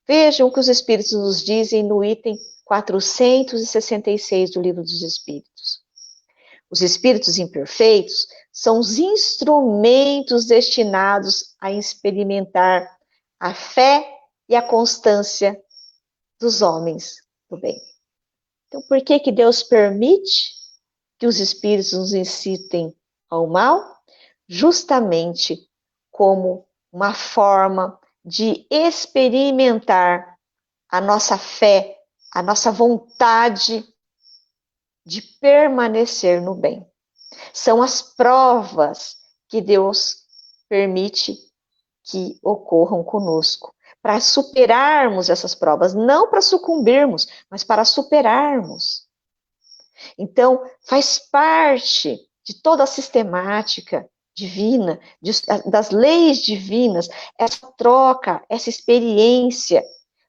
Vejam o que os espíritos nos dizem no item 466 do Livro dos Espíritos. Os espíritos imperfeitos são os instrumentos destinados a experimentar a fé e a constância dos homens do bem. Então, por que Deus permite que os espíritos nos incitem ao mal? Justamente como uma forma de experimentar a nossa fé, a nossa vontade de permanecer no bem. São as provas que Deus permite que ocorram conosco, para superarmos essas provas, não para sucumbirmos, mas para superarmos. Então, faz parte de toda a sistemática divina, das leis divinas, essa troca, essa experiência,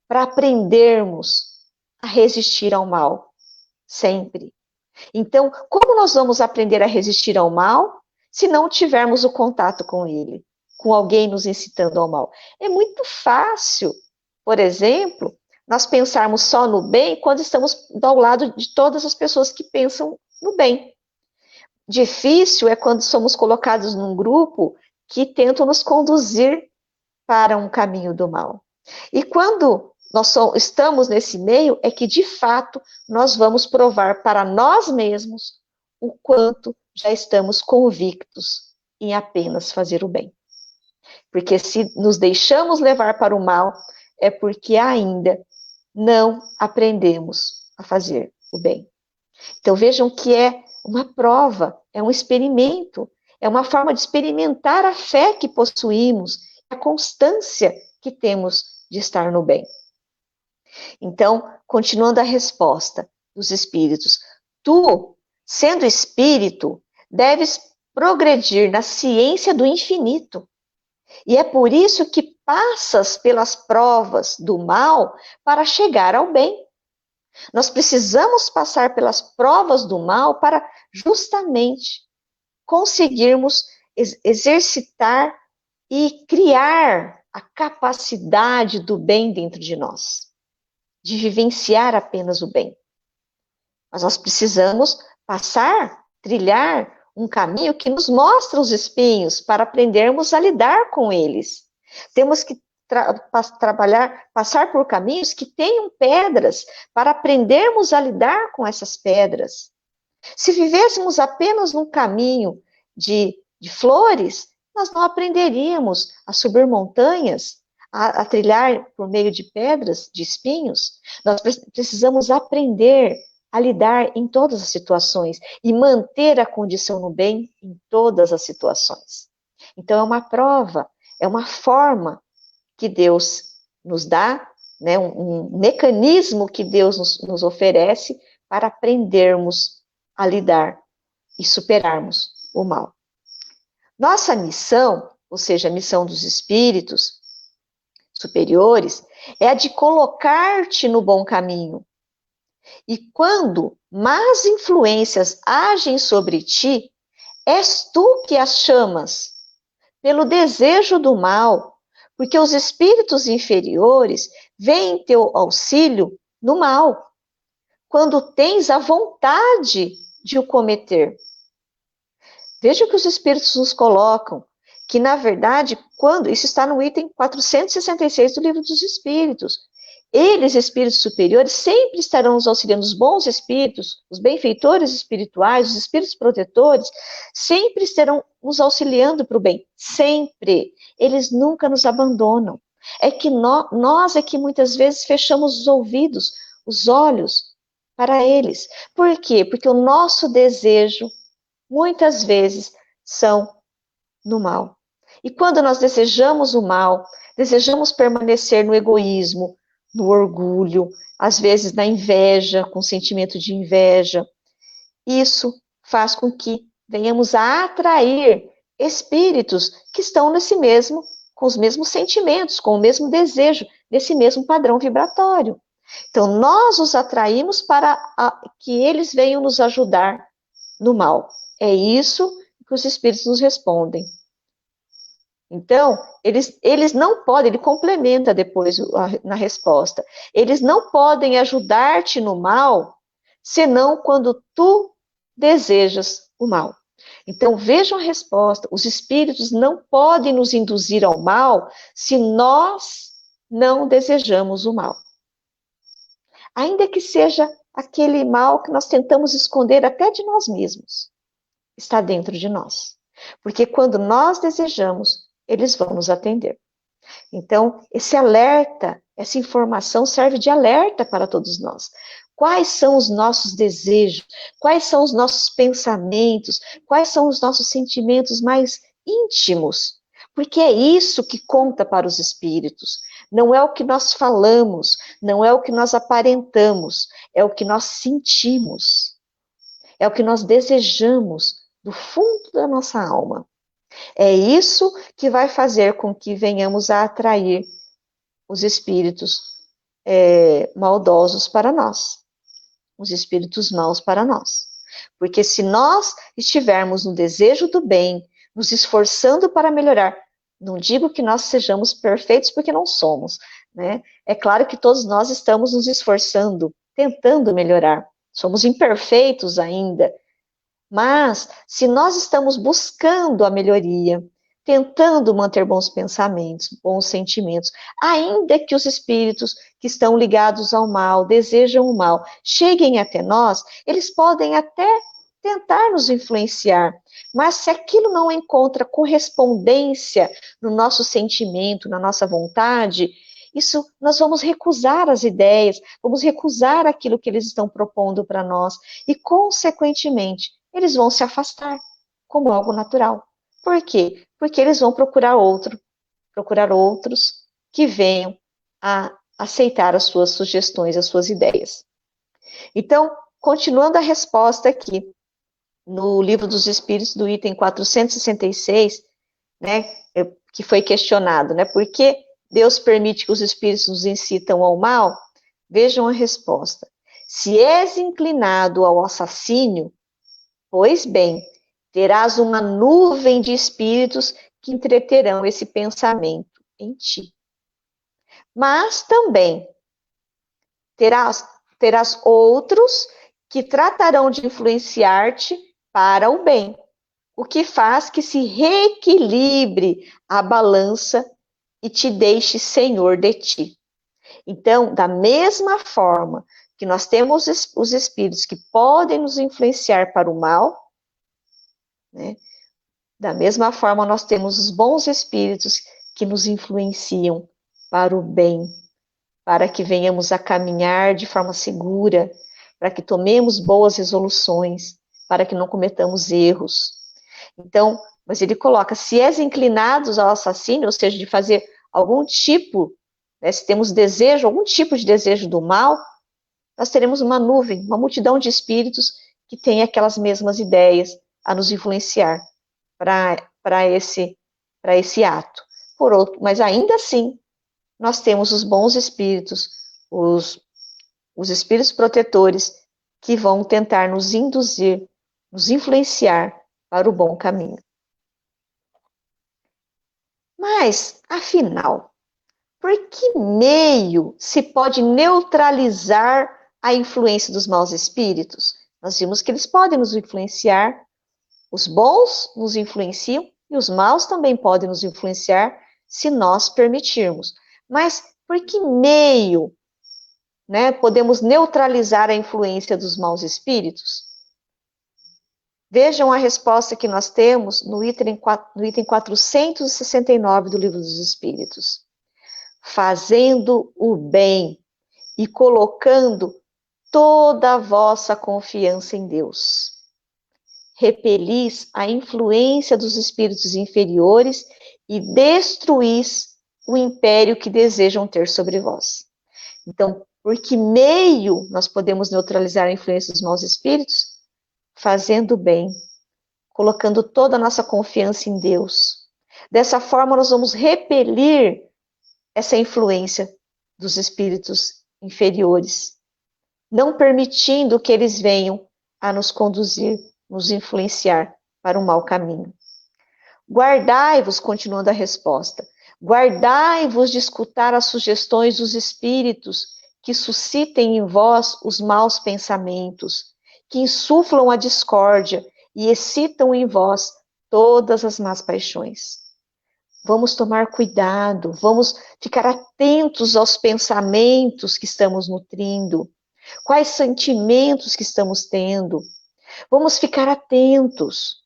para aprendermos a resistir ao mal, sempre. Então, como nós vamos aprender a resistir ao mal se não tivermos o contato com ele, com alguém nos incitando ao mal? É muito fácil, por exemplo, nós pensarmos só no bem quando estamos ao lado de todas as pessoas que pensam no bem. Difícil é quando somos colocados num grupo que tentam nos conduzir para um caminho do mal. E quando nós estamos nesse meio, é que, de fato, nós vamos provar para nós mesmos o quanto já estamos convictos em apenas fazer o bem. Porque se nos deixamos levar para o mal, é porque ainda não aprendemos a fazer o bem. Então, vejam que é uma prova, é um experimento, é uma forma de experimentar a fé que possuímos, a constância que temos de estar no bem. Então, continuando a resposta dos espíritos, tu, sendo espírito, deves progredir na ciência do infinito. E é por isso que passas pelas provas do mal para chegar ao bem. Nós precisamos passar pelas provas do mal para justamente conseguirmos exercitar e criar a capacidade do bem dentro de nós, de vivenciar apenas o bem. Mas nós precisamos trilhar um caminho que nos mostra os espinhos para aprendermos a lidar com eles. Temos que passar por caminhos que tenham pedras para aprendermos a lidar com essas pedras. Se vivêssemos apenas num caminho de flores, nós não aprenderíamos a subir montanhas, a trilhar por meio de pedras, de espinhos. Nós precisamos aprender a lidar em todas as situações e manter a condição no bem em todas as situações. Então, é uma prova, é uma forma que Deus nos dá né, um mecanismo que Deus nos oferece para aprendermos a lidar e superarmos o mal. Nossa missão, ou seja, a missão dos espíritos superiores, é a de colocar-te no bom caminho. E quando más influências agem sobre ti, és tu que as chamas pelo desejo do mal, porque os espíritos inferiores veem teu auxílio no mal, quando tens a vontade de o cometer. Veja o que os espíritos nos colocam, que na verdade, isso está no item 466 do Livro dos Espíritos. Eles, espíritos superiores, sempre estarão nos auxiliando, os bons espíritos, os benfeitores espirituais, os espíritos protetores, sempre estarão nos auxiliando para o bem, sempre. Eles nunca nos abandonam. É que nós é que muitas vezes fechamos os ouvidos, os olhos para eles. Por quê? Porque o nosso desejo, muitas vezes, são no mal. E quando nós desejamos o mal, desejamos permanecer no egoísmo, no orgulho, às vezes na inveja, com sentimento de inveja, isso faz com que venhamos a atrair espíritos que estão com os mesmos sentimentos, com o mesmo desejo, nesse mesmo padrão vibratório. Então, nós os atraímos para que eles venham nos ajudar no mal. É isso que os espíritos nos respondem. Então, eles não podem, ele complementa depois na resposta, eles não podem ajudar-te no mal, senão quando tu desejas o mal. Então, vejam a resposta, os espíritos não podem nos induzir ao mal se nós não desejamos o mal. Ainda que seja aquele mal que nós tentamos esconder até de nós mesmos, está dentro de nós. Porque quando nós desejamos, eles vão nos atender. Então, esse alerta, essa informação serve de alerta para todos nós. Quais são os nossos desejos? Quais são os nossos pensamentos? Quais são os nossos sentimentos mais íntimos? Porque é isso que conta para os espíritos. Não é o que nós falamos, não é o que nós aparentamos, é o que nós sentimos. É o que nós desejamos do fundo da nossa alma. É isso que vai fazer com que venhamos a atrair os espíritos maldosos para nós, os espíritos maus para nós. Porque se nós estivermos no desejo do bem, nos esforçando para melhorar, não digo que nós sejamos perfeitos, porque não somos, né? É claro que todos nós estamos nos esforçando, tentando melhorar. Somos imperfeitos ainda, mas, se nós estamos buscando a melhoria, tentando manter bons pensamentos, bons sentimentos, ainda que os espíritos que estão ligados ao mal, desejam o mal, cheguem até nós, eles podem até tentar nos influenciar, mas se aquilo não encontra correspondência no nosso sentimento, na nossa vontade, nós vamos recusar as ideias, vamos recusar aquilo que eles estão propondo para nós, e, consequentemente, eles vão se afastar como algo natural. Por quê? Porque eles vão procurar outros que venham a aceitar as suas sugestões, as suas ideias. Então, continuando a resposta aqui, no Livro dos Espíritos, do item 466, né, que foi questionado, né, por que Deus permite que os espíritos nos incitam ao mal? Vejam a resposta. Se és inclinado ao assassínio, pois bem, terás uma nuvem de espíritos que entreterão esse pensamento em ti. Mas também terás outros que tratarão de influenciar-te para o bem, o que faz que se reequilibre a balança e te deixe senhor de ti. Então, da mesma forma que nós temos os espíritos que podem nos influenciar para o mal, né? Da mesma forma, nós temos os bons espíritos que nos influenciam para o bem, para que venhamos a caminhar de forma segura, para que tomemos boas resoluções, para que não cometamos erros. Então, mas ele coloca, se és inclinados ao assassínio, ou seja, de fazer algum tipo né? Se temos desejo, algum tipo de desejo do mal, nós teremos uma nuvem, uma multidão de espíritos que têm aquelas mesmas ideias a nos influenciar para esse ato. Por outro, mas ainda assim, nós temos os bons espíritos, os espíritos protetores, que vão tentar nos induzir, nos influenciar para o bom caminho. Mas, afinal, por que meio se pode neutralizar a influência dos maus espíritos? Nós vimos que eles podem nos influenciar, os bons nos influenciam e os maus também podem nos influenciar se nós permitirmos. Mas por que meio, né, podemos neutralizar a influência dos maus espíritos? Vejam a resposta que nós temos no item 469 do Livro dos Espíritos. Fazendo o bem e colocando toda a vossa confiança em Deus. Repelis a influência dos espíritos inferiores e destruís o império que desejam ter sobre vós. Então, por que meio nós podemos neutralizar a influência dos maus espíritos? Fazendo o bem, colocando toda a nossa confiança em Deus. Dessa forma, nós vamos repelir essa influência dos espíritos inferiores, não permitindo que eles venham a nos conduzir, nos influenciar para um mau caminho. Guardai-vos, continuando a resposta, guardai-vos de escutar as sugestões dos espíritos que suscitem em vós os maus pensamentos, que insuflam a discórdia e excitam em vós todas as más paixões. Vamos tomar cuidado, vamos ficar atentos aos pensamentos que estamos nutrindo, quais sentimentos que estamos tendo. Vamos ficar atentos.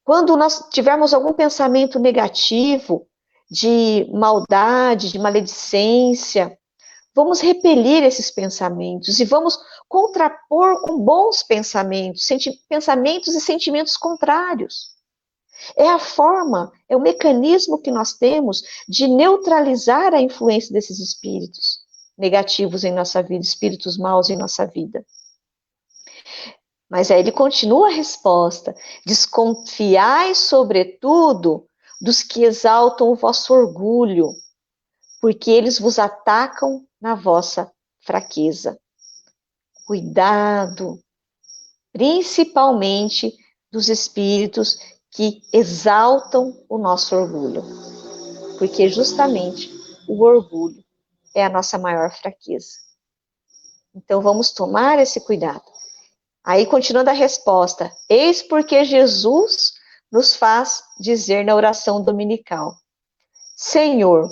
Quando nós tivermos algum pensamento negativo, de maldade, de maledicência, vamos repelir esses pensamentos e vamos contrapor com bons pensamentos, pensamentos e sentimentos contrários. É a forma, é o mecanismo que nós temos de neutralizar a influência desses espíritos negativos em nossa vida, espíritos maus em nossa vida. Mas aí ele continua a resposta: desconfiai, sobretudo, dos que exaltam o vosso orgulho, porque eles vos atacam na vossa fraqueza. Cuidado, principalmente dos espíritos que exaltam o nosso orgulho, porque justamente o orgulho é a nossa maior fraqueza. Então vamos tomar esse cuidado. Aí continuando a resposta, eis porque Jesus nos faz dizer na oração dominical: Senhor,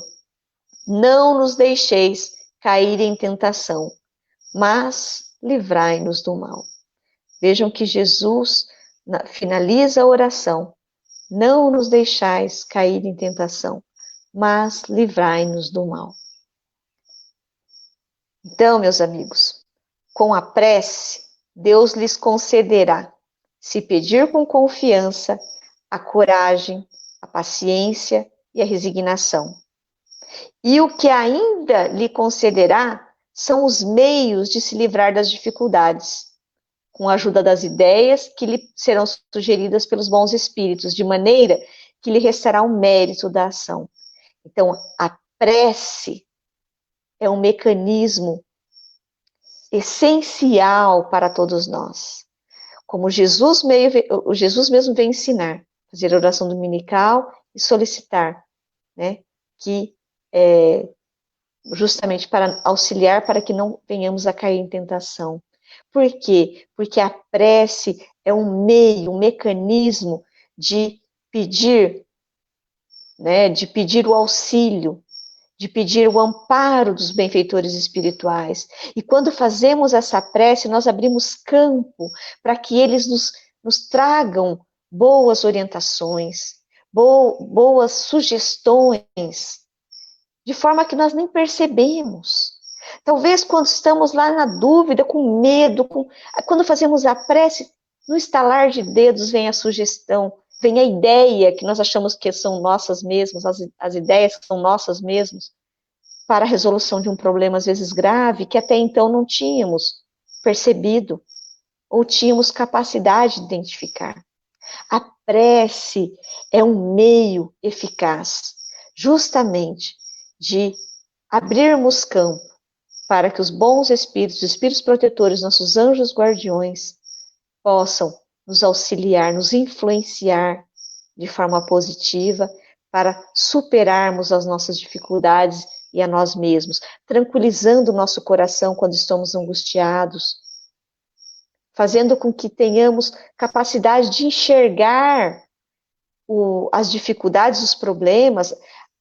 não nos deixeis cair em tentação, mas livrai-nos do mal. Vejam que Jesus finaliza a oração: não nos deixais cair em tentação, mas livrai-nos do mal. Então, meus amigos, com a prece, Deus lhes concederá, se pedir com confiança, a coragem, a paciência e a resignação. E o que ainda lhe concederá são os meios de se livrar das dificuldades, com a ajuda das ideias que lhe serão sugeridas pelos bons espíritos, de maneira que lhe restará o mérito da ação. Então, a prece é um mecanismo essencial para todos nós. Como Jesus mesmo vem ensinar, fazer oração dominical e solicitar, né, que justamente para auxiliar para que não venhamos a cair em tentação. Por quê? Porque a prece é um meio, um mecanismo de pedir, né, de pedir o auxílio, de pedir o amparo dos benfeitores espirituais. E quando fazemos essa prece, nós abrimos campo para que eles nos tragam boas orientações, boas sugestões, de forma que nós nem percebemos. Talvez quando estamos lá na dúvida, com medo, quando fazemos a prece, no estalar de dedos vem a sugestão, vem a ideia que nós achamos que são nossas mesmas, as ideias que são nossas mesmas. para a resolução de um problema, às vezes grave, que até então não tínhamos percebido ou tínhamos capacidade de identificar. A prece é um meio eficaz, justamente, de abrirmos campo para que os bons espíritos, os espíritos protetores, nossos anjos guardiões, possam nos auxiliar, nos influenciar de forma positiva para superarmos as nossas dificuldades e a nós mesmos, tranquilizando o nosso coração quando estamos angustiados, fazendo com que tenhamos capacidade de enxergar as dificuldades, os problemas,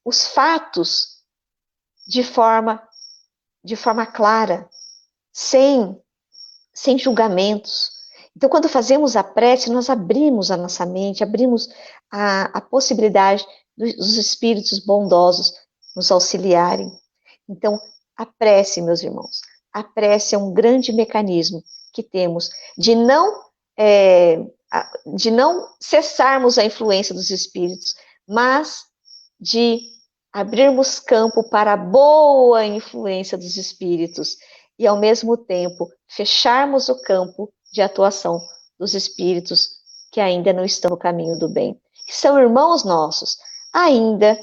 os fatos de forma clara, sem julgamentos. Então, quando fazemos a prece, nós abrimos a nossa mente, abrimos a possibilidade dos espíritos bondosos nos auxiliarem. Então, a prece, meus irmãos, a prece é um grande mecanismo que temos de não cessarmos a influência dos espíritos, mas de abrirmos campo para a boa influência dos espíritos e, ao mesmo tempo, fecharmos o campo de atuação dos espíritos que ainda não estão no caminho do bem, que são irmãos nossos, ainda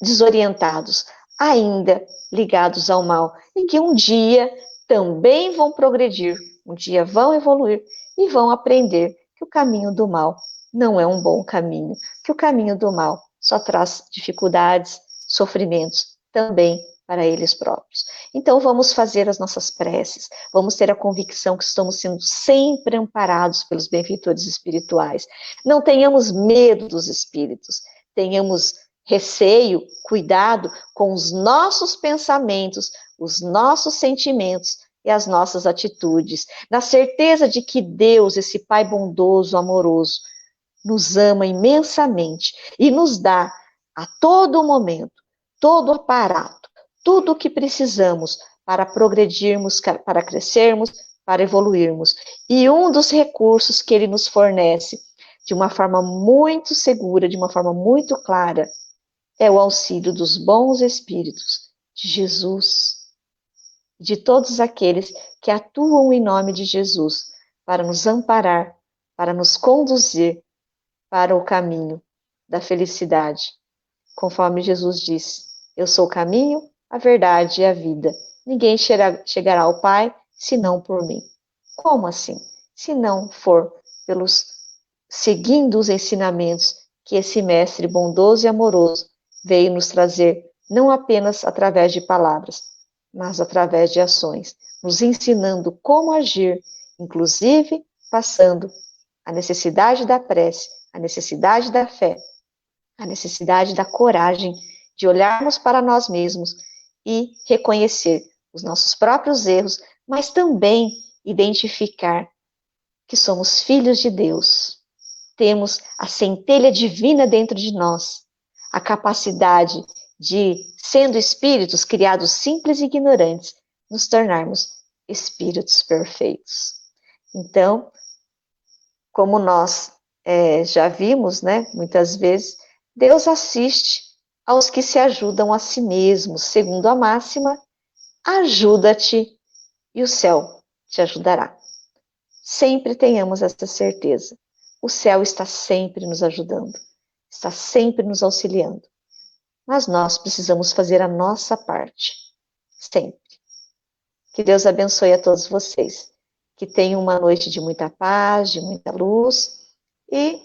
desorientados, ainda ligados ao mal, e que um dia também vão progredir, um dia vão evoluir e vão aprender que o caminho do mal não é um bom caminho, que o caminho do mal só traz dificuldades, sofrimentos também para eles próprios. Então vamos fazer as nossas preces, vamos ter a convicção que estamos sendo sempre amparados pelos benfeitores espirituais. Não tenhamos medo dos espíritos, tenhamos receio, cuidado com os nossos pensamentos, os nossos sentimentos e as nossas atitudes, na certeza de que Deus, esse Pai bondoso, amoroso, nos ama imensamente e nos dá a todo momento, todo o aparato, tudo o que precisamos para progredirmos, para crescermos, para evoluirmos. E um dos recursos que Ele nos fornece, de uma forma muito segura, de uma forma muito clara, é o auxílio dos bons espíritos, de Jesus, de todos aqueles que atuam em nome de Jesus, para nos amparar, para nos conduzir para o caminho da felicidade. Conforme Jesus disse, eu sou o caminho, a verdade e a vida. Ninguém chegará ao Pai, senão por mim. Como assim? Se não for seguindo os ensinamentos que esse mestre bondoso e amoroso veio nos trazer, não apenas através de palavras, mas através de ações, nos ensinando como agir, inclusive passando a necessidade da prece, a necessidade da fé, a necessidade da coragem de olharmos para nós mesmos e reconhecer os nossos próprios erros, mas também identificar que somos filhos de Deus. Temos a centelha divina dentro de nós, a capacidade de, sendo espíritos criados simples e ignorantes, nos tornarmos espíritos perfeitos. Então, como nós já vimos, né, muitas vezes, Deus assiste aos que se ajudam a si mesmos, segundo a máxima, ajuda-te e o céu te ajudará. Sempre tenhamos essa certeza. O céu está sempre nos ajudando, está sempre nos auxiliando. Mas nós precisamos fazer a nossa parte, sempre. Que Deus abençoe a todos vocês. Que tenham uma noite de muita paz, de muita luz. E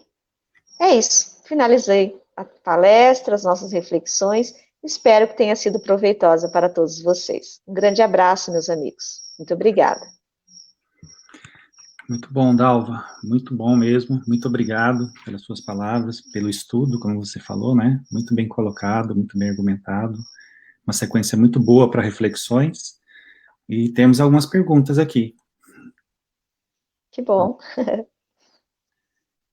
é isso. Finalizei a palestra, as nossas reflexões. Espero que tenha sido proveitosa para todos vocês. Um grande abraço, meus amigos. Muito obrigada. Muito bom, Dalva. Muito bom mesmo. Muito obrigado pelas suas palavras, pelo estudo, como você falou, né? Muito bem colocado, muito bem argumentado. Uma sequência muito boa para reflexões. E temos algumas perguntas aqui. Que bom.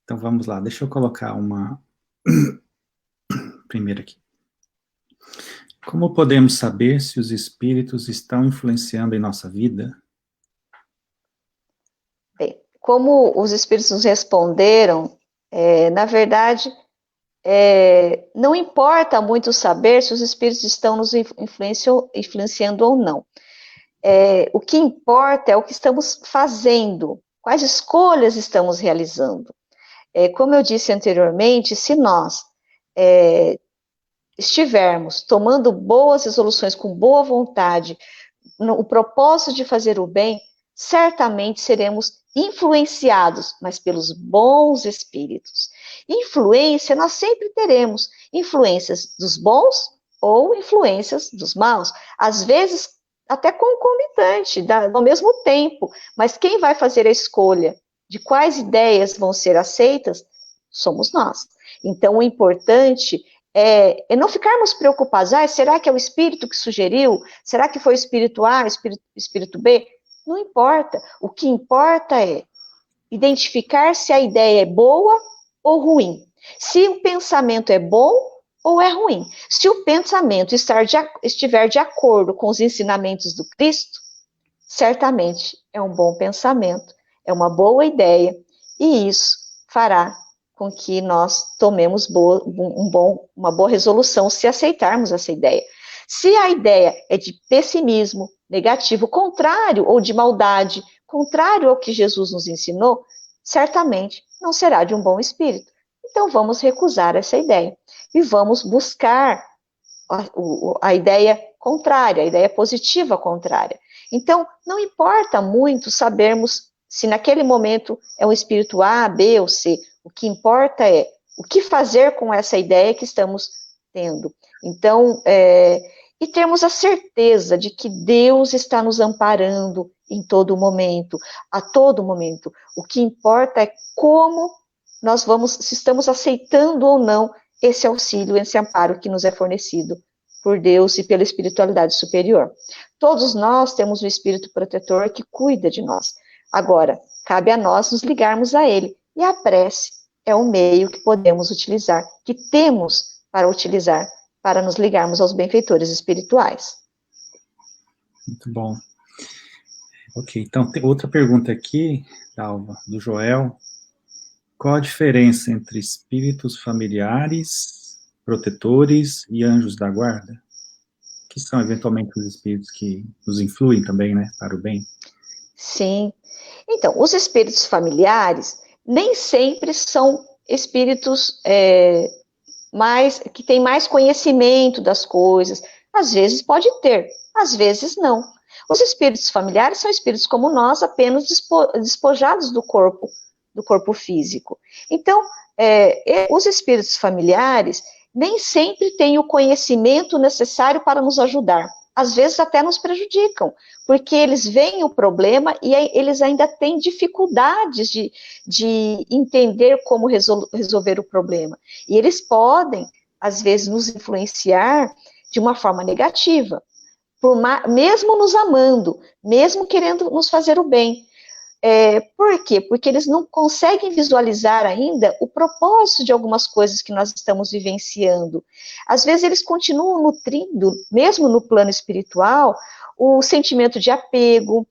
Então vamos lá, deixa eu colocar uma primeira aqui. Como podemos saber se os espíritos estão influenciando em nossa vida? Bem, como os espíritos nos responderam, na verdade, não importa muito saber se os espíritos estão nos influenciando ou não. O que importa é o que estamos fazendo, quais escolhas estamos realizando. Como eu disse anteriormente, se nós estivermos tomando boas resoluções com boa vontade, o propósito de fazer o bem, certamente seremos influenciados, mas pelos bons espíritos. Influência nós sempre teremos, influências dos bons ou influências dos maus. Às vezes, até concomitante, ao mesmo tempo, mas quem vai fazer a escolha de quais ideias vão ser aceitas somos nós. Então, o importante é não ficarmos preocupados, será que é o espírito que sugeriu? Será que foi o espírito A, o espírito B? Não importa. O que importa é identificar se a ideia é boa ou ruim. Se o pensamento é bom ou é ruim. Se o pensamento estiver de acordo com os ensinamentos do Cristo, certamente é um bom pensamento, é uma boa ideia, e isso fará com que nós tomemos uma boa resolução se aceitarmos essa ideia. Se a ideia é de pessimismo, negativo, contrário, ou de maldade, contrário ao que Jesus nos ensinou, certamente não será de um bom espírito. Então vamos recusar essa ideia e vamos buscar a ideia contrária, a ideia positiva contrária. Então, não importa muito sabermos se naquele momento é um espírito A, B ou C. O que importa é o que fazer com essa ideia que estamos tendo. Então, e termos a certeza de que Deus está nos amparando em todo momento, a todo momento. O que importa é como nós se estamos aceitando ou não esse auxílio, esse amparo que nos é fornecido por Deus e pela espiritualidade superior. Todos nós temos um espírito protetor que cuida de nós. Agora, cabe a nós nos ligarmos a ele. E a prece é um meio que podemos utilizar, que temos para utilizar, para nos ligarmos aos benfeitores espirituais. Muito bom. Ok, então tem outra pergunta aqui, Dalva, do Joel. Qual a diferença entre espíritos familiares, protetores e anjos da guarda? Que são eventualmente os espíritos que nos influem também, né, para o bem? Sim. Então, os espíritos familiares nem sempre são espíritos que têm mais conhecimento das coisas. Às vezes pode ter, às vezes não. Os espíritos familiares são espíritos como nós, apenas despojados do corpo físico. Então, os espíritos familiares nem sempre têm o conhecimento necessário para nos ajudar. Às vezes até nos prejudicam, porque eles veem o problema e eles ainda têm dificuldades de entender como resolver o problema. E eles podem, às vezes, nos influenciar de uma forma negativa, mesmo nos amando, mesmo querendo nos fazer o bem. Por quê? Porque eles não conseguem visualizar ainda o propósito de algumas coisas que nós estamos vivenciando. Às vezes eles continuam nutrindo, mesmo no plano espiritual, o sentimento de apego,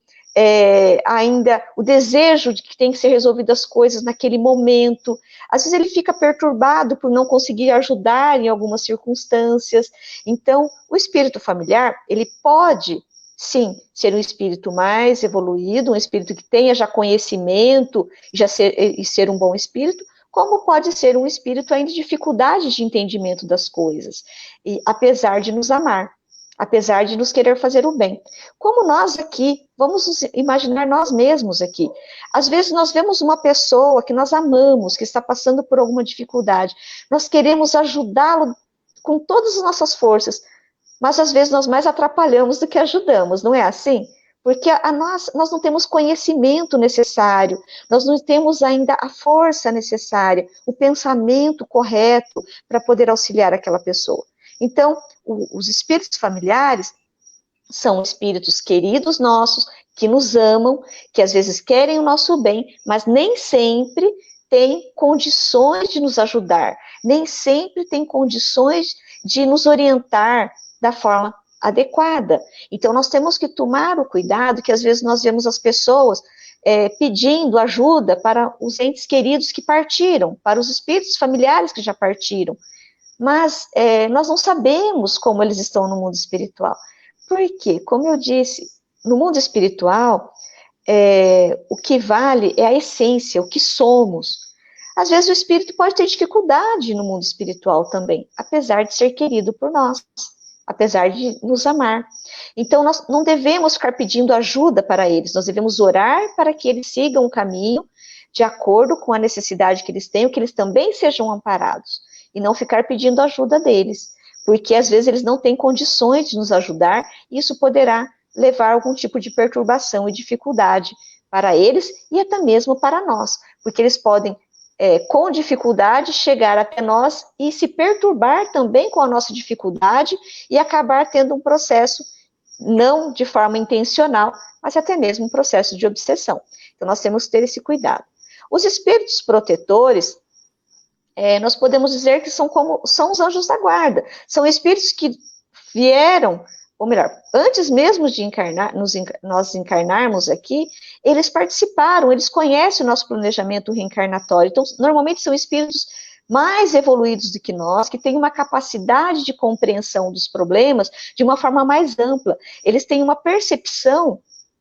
ainda o desejo de que tem que ser resolvidas as coisas naquele momento. Às vezes ele fica perturbado por não conseguir ajudar em algumas circunstâncias. Então, o espírito familiar, ele pode, sim, ser um espírito mais evoluído, um espírito que tenha já conhecimento e ser um bom espírito, como pode ser um espírito ainda de dificuldade de entendimento das coisas, e apesar de nos amar, apesar de nos querer fazer o bem. Como nós aqui, vamos nos imaginar nós mesmos aqui. Às vezes nós vemos uma pessoa que nós amamos, que está passando por alguma dificuldade, nós queremos ajudá-lo com todas as nossas forças, mas às vezes nós mais atrapalhamos do que ajudamos, não é assim? Porque nós não temos conhecimento necessário, nós não temos ainda a força necessária, o pensamento correto para poder auxiliar aquela pessoa. Então, os espíritos familiares são espíritos queridos nossos, que nos amam, que às vezes querem o nosso bem, mas nem sempre têm condições de nos ajudar, nem sempre têm condições de nos orientar da forma adequada. Então, nós temos que tomar o cuidado que às vezes nós vemos as pessoas pedindo ajuda para os entes queridos que partiram, para os espíritos familiares que já partiram. Mas nós não sabemos como eles estão no mundo espiritual. Por quê? Como eu disse, no mundo espiritual, o que vale é a essência, o que somos. Às vezes o espírito pode ter dificuldade no mundo espiritual também, apesar de ser querido por nós, apesar de nos amar. Então, nós não devemos ficar pedindo ajuda para eles, nós devemos orar para que eles sigam o caminho de acordo com a necessidade que eles tenham, que eles também sejam amparados, e não ficar pedindo ajuda deles, porque às vezes eles não têm condições de nos ajudar, e isso poderá levar a algum tipo de perturbação e dificuldade para eles e até mesmo para nós, porque eles podem, com dificuldade, chegar até nós e se perturbar também com a nossa dificuldade e acabar tendo um processo, não de forma intencional, mas até mesmo um processo de obsessão. Então, nós temos que ter esse cuidado. Os espíritos protetores, nós podemos dizer que são os anjos da guarda, são espíritos que vieram, ou melhor, antes mesmo de nós encarnarmos aqui, eles participaram, eles conhecem o nosso planejamento reencarnatório. Então, normalmente são espíritos mais evoluídos do que nós, que têm uma capacidade de compreensão dos problemas de uma forma mais ampla. Eles têm uma percepção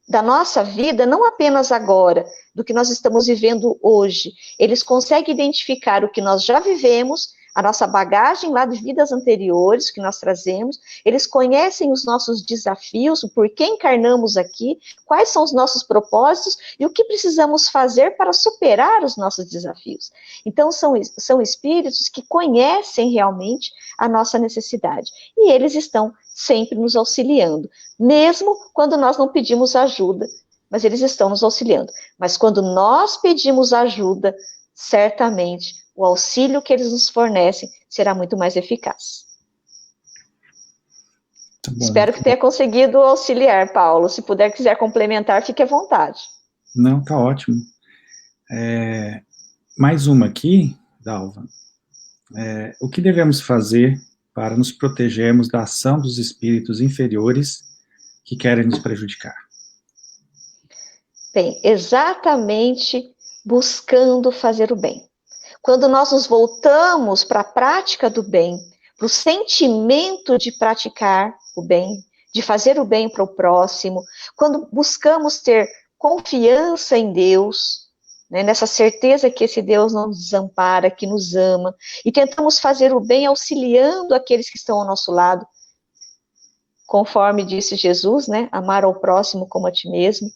da nossa vida, não apenas agora, do que nós estamos vivendo hoje. Eles conseguem identificar o que nós já vivemos, a nossa bagagem lá de vidas anteriores que nós trazemos, eles conhecem os nossos desafios, o porquê encarnamos aqui, quais são os nossos propósitos e o que precisamos fazer para superar os nossos desafios. Então, são espíritos que conhecem realmente a nossa necessidade, e eles estão sempre nos auxiliando, mesmo quando nós não pedimos ajuda, mas eles estão nos auxiliando. Mas quando nós pedimos ajuda, certamente o auxílio que eles nos fornecem será muito mais eficaz. Tá bom. Espero que tenha conseguido auxiliar, Paulo. Se quiser complementar, fique à vontade. Não, tá ótimo. Mais uma aqui, Dalva. O que devemos fazer para nos protegermos da ação dos espíritos inferiores que querem nos prejudicar? Bem, exatamente buscando fazer o bem. Quando nós nos voltamos para a prática do bem, para o sentimento de praticar o bem, de fazer o bem para o próximo, quando buscamos ter confiança em Deus, né, nessa certeza que esse Deus não nos desampara, que nos ama, e tentamos fazer o bem auxiliando aqueles que estão ao nosso lado, conforme disse Jesus, né, amar ao próximo como a ti mesmo,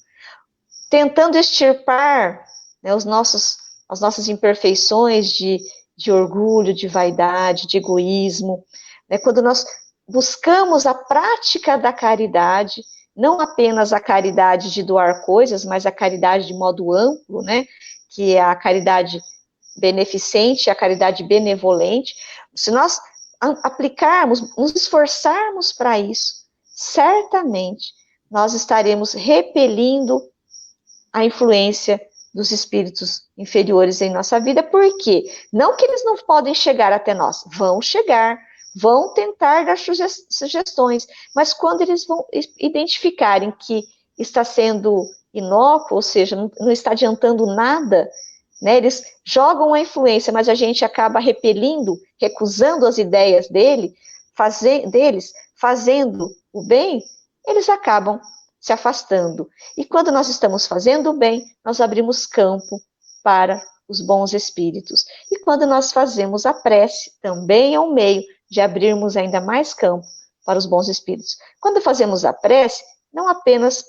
tentando extirpar, né, as nossas imperfeições de orgulho, de vaidade, de egoísmo, né? Quando nós buscamos a prática da caridade, não apenas a caridade de doar coisas, mas a caridade de modo amplo, né? Que é a caridade beneficente, a caridade benevolente. Se nós aplicarmos, nos esforçarmos para isso, certamente nós estaremos repelindo a influência dos espíritos inferiores em nossa vida. Por quê? Não que eles não podem chegar até nós, vão chegar, vão tentar dar sugestões, mas quando eles vão identificarem que está sendo inócuo, ou seja, não está adiantando nada, né, eles jogam a influência, mas a gente acaba repelindo, recusando as ideias deles, fazendo o bem, eles acabam se afastando. E quando nós estamos fazendo o bem, nós abrimos campo para os bons espíritos. E quando nós fazemos a prece, também é um meio de abrirmos ainda mais campo para os bons espíritos. Quando fazemos a prece, não apenas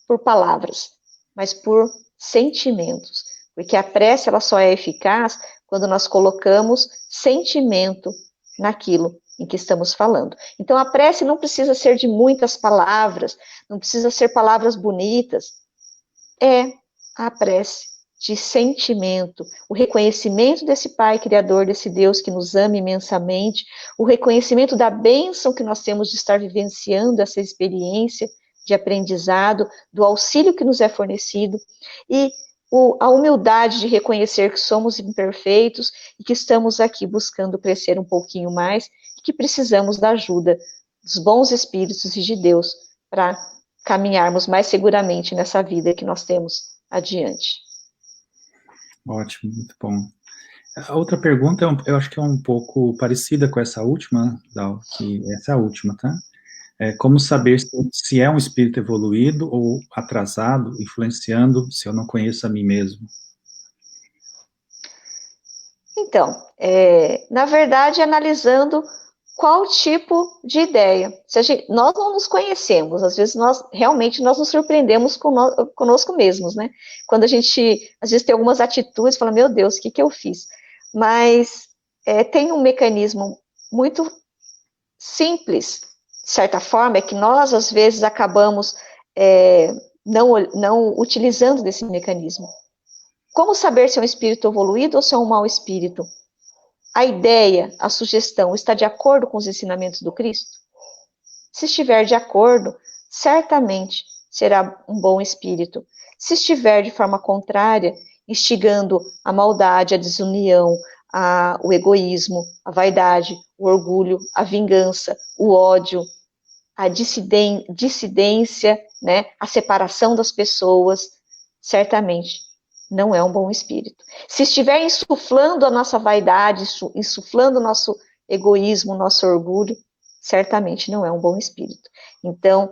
por palavras, mas por sentimentos. Porque a prece ela só é eficaz quando nós colocamos sentimento naquilo em que estamos falando. Então, a prece não precisa ser de muitas palavras, não precisa ser palavras bonitas. É a prece de sentimento, o reconhecimento desse Pai Criador, desse Deus que nos ama imensamente, o reconhecimento da bênção que nós temos de estar vivenciando essa experiência de aprendizado, do auxílio que nos é fornecido, e a humildade de reconhecer que somos imperfeitos e que estamos aqui buscando crescer um pouquinho mais, que precisamos da ajuda dos bons espíritos e de Deus para caminharmos mais seguramente nessa vida que nós temos adiante. Ótimo, muito bom. A outra pergunta, eu acho que é um pouco parecida com essa última, Dal, que essa é a última, tá? É como saber se é um espírito evoluído ou atrasado, influenciando se eu não conheço a mim mesmo. Então, na verdade, analisando qual tipo de ideia. Nós não nos conhecemos, às vezes nós realmente nos surpreendemos conosco mesmos, né? Quando a gente, às vezes, tem algumas atitudes, fala, meu Deus, o que eu fiz? Mas tem um mecanismo muito simples, de certa forma, é que nós, às vezes, acabamos não utilizando desse mecanismo. Como saber se é um espírito evoluído ou se é um mau espírito? A ideia, a sugestão, está de acordo com os ensinamentos do Cristo? Se estiver de acordo, certamente será um bom espírito. Se estiver de forma contrária, instigando a maldade, a desunião, o egoísmo, a vaidade, o orgulho, a vingança, o ódio, a dissidência, né, a separação das pessoas, certamente não é um bom espírito. Se estiver insuflando a nossa vaidade, insuflando o nosso egoísmo, o nosso orgulho, certamente não é um bom espírito. Então,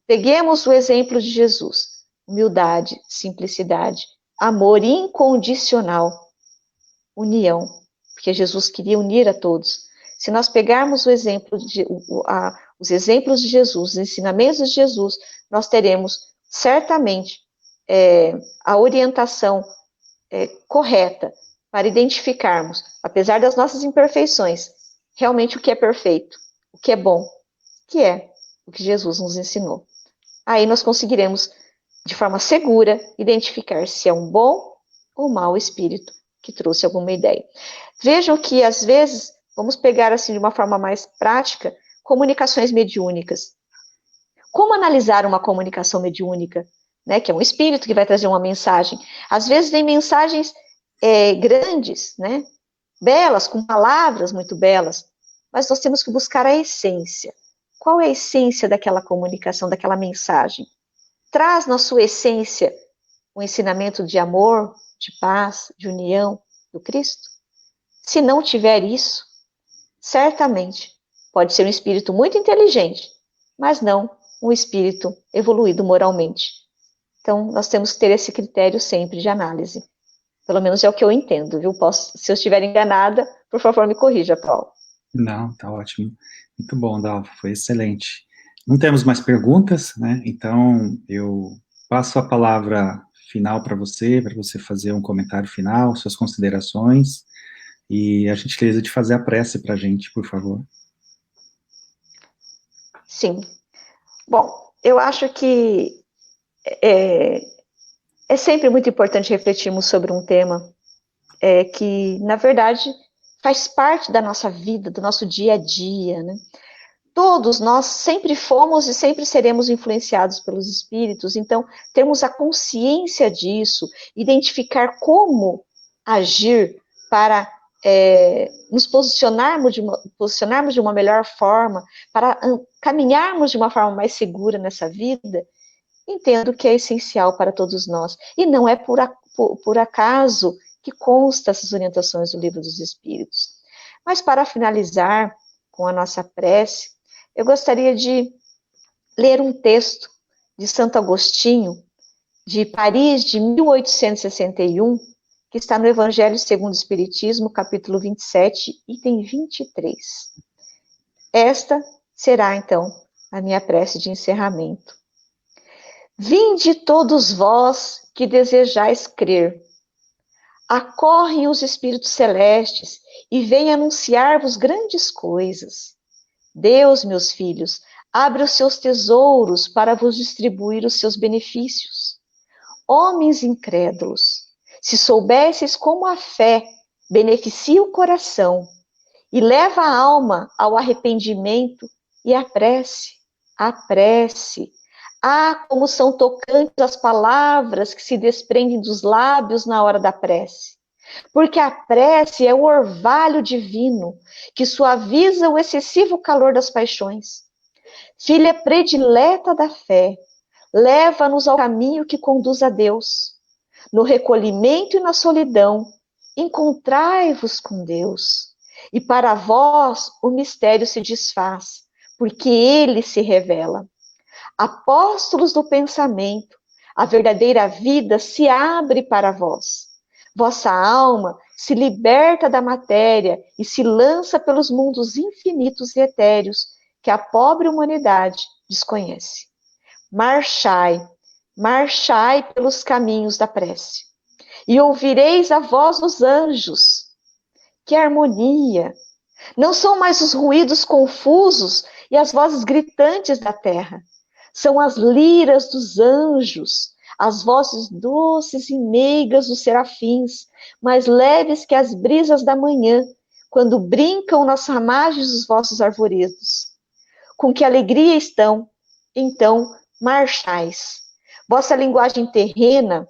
peguemos o exemplo de Jesus. Humildade, simplicidade, amor incondicional, união, porque Jesus queria unir a todos. Se nós pegarmos os exemplos de Jesus, os ensinamentos de Jesus, nós teremos certamente a orientação correta para identificarmos, apesar das nossas imperfeições, realmente o que é perfeito, o que é bom, que é o que Jesus nos ensinou. Aí nós conseguiremos, de forma segura, identificar se é um bom ou mau espírito que trouxe alguma ideia. Vejam que, às vezes, vamos pegar assim de uma forma mais prática, comunicações mediúnicas. Como analisar uma comunicação mediúnica? Né, que é um espírito que vai trazer uma mensagem. Às vezes vem mensagens grandes, né, belas, com palavras muito belas, mas nós temos que buscar a essência. Qual é a essência daquela comunicação, daquela mensagem? Traz na sua essência o ensinamento de amor, de paz, de união do Cristo? Se não tiver isso, certamente pode ser um espírito muito inteligente, mas não um espírito evoluído moralmente. Então, nós temos que ter esse critério sempre de análise. Pelo menos é o que eu entendo, viu? Se eu estiver enganada, por favor, me corrija, Paulo. Não, tá ótimo. Muito bom, Dalva, foi excelente. Não temos mais perguntas, né? Então, eu passo a palavra final para você fazer um comentário final, suas considerações, e a gentileza de fazer a prece para a gente, por favor. Sim. Bom, eu acho que é sempre muito importante refletirmos sobre um tema que, na verdade, faz parte da nossa vida, do nosso dia a dia, né? Todos nós sempre fomos e sempre seremos influenciados pelos espíritos, então, termos a consciência disso, identificar como agir para nos posicionarmos de uma melhor forma, para caminharmos de uma forma mais segura nessa vida, entendo que é essencial para todos nós. E não é por acaso que consta essas orientações do Livro dos Espíritos. Mas para finalizar com a nossa prece, eu gostaria de ler um texto de Santo Agostinho, de Paris, de 1861, que está no Evangelho segundo o Espiritismo, capítulo 27, item 23. Esta será, então, a minha prece de encerramento. Vinde todos vós que desejais crer. Acorrem os espíritos celestes e vêm anunciar-vos grandes coisas. Deus, meus filhos, abre os seus tesouros para vos distribuir os seus benefícios. Homens incrédulos, se soubesseis como a fé beneficia o coração e leva a alma ao arrependimento e à prece, como são tocantes as palavras que se desprendem dos lábios na hora da prece. Porque a prece é o orvalho divino que suaviza o excessivo calor das paixões. Filha predileta da fé, leva-nos ao caminho que conduz a Deus. No recolhimento e na solidão, encontrai-vos com Deus. E para vós o mistério se desfaz, porque ele se revela. Apóstolos do pensamento, a verdadeira vida se abre para vós. Vossa alma se liberta da matéria e se lança pelos mundos infinitos e etéreos que a pobre humanidade desconhece. Marchai, marchai pelos caminhos da prece, e ouvireis a voz dos anjos. Que harmonia! Não são mais os ruídos confusos e as vozes gritantes da terra. São as liras dos anjos, as vozes doces e meigas dos serafins, mais leves que as brisas da manhã, quando brincam nas ramagens dos vossos arvoredos. Com que alegria estão, então, marchais. Vossa linguagem terrena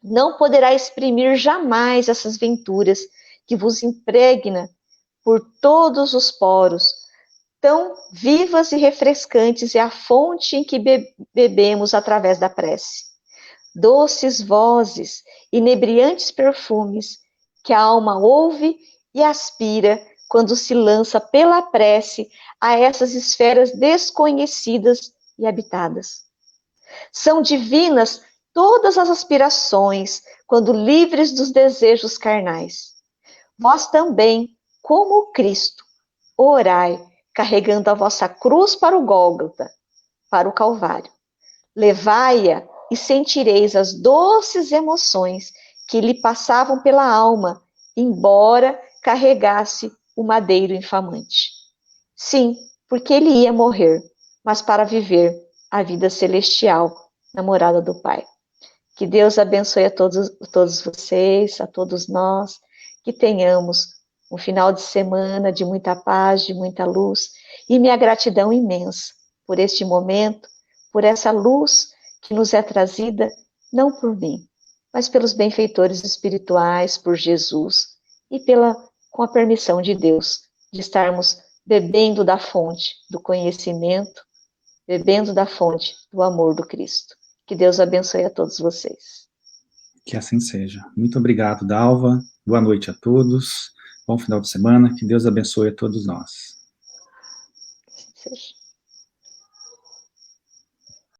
não poderá exprimir jamais essas venturas que vos impregna por todos os poros. Tão vivas e refrescantes é a fonte em que bebemos através da prece. Doces vozes, inebriantes perfumes, que a alma ouve e aspira quando se lança pela prece a essas esferas desconhecidas e habitadas. São divinas todas as aspirações, quando livres dos desejos carnais. Vós também, como Cristo, orai, carregando a vossa cruz para o Gólgota, para o Calvário. Levai-a e sentireis as doces emoções que lhe passavam pela alma, embora carregasse o madeiro infamante. Sim, porque ele ia morrer, mas para viver a vida celestial na morada do Pai. Que Deus abençoe a todos vocês, a todos nós, que tenhamos um final de semana de muita paz, de muita luz, e minha gratidão imensa por este momento, por essa luz que nos é trazida, não por mim, mas pelos benfeitores espirituais, por Jesus, e com a permissão de Deus, de estarmos bebendo da fonte do conhecimento, bebendo da fonte do amor do Cristo. Que Deus abençoe a todos vocês. Que assim seja. Muito obrigado, Dalva. Boa noite a todos. Bom final de semana. Que Deus abençoe a todos nós. Que assim seja.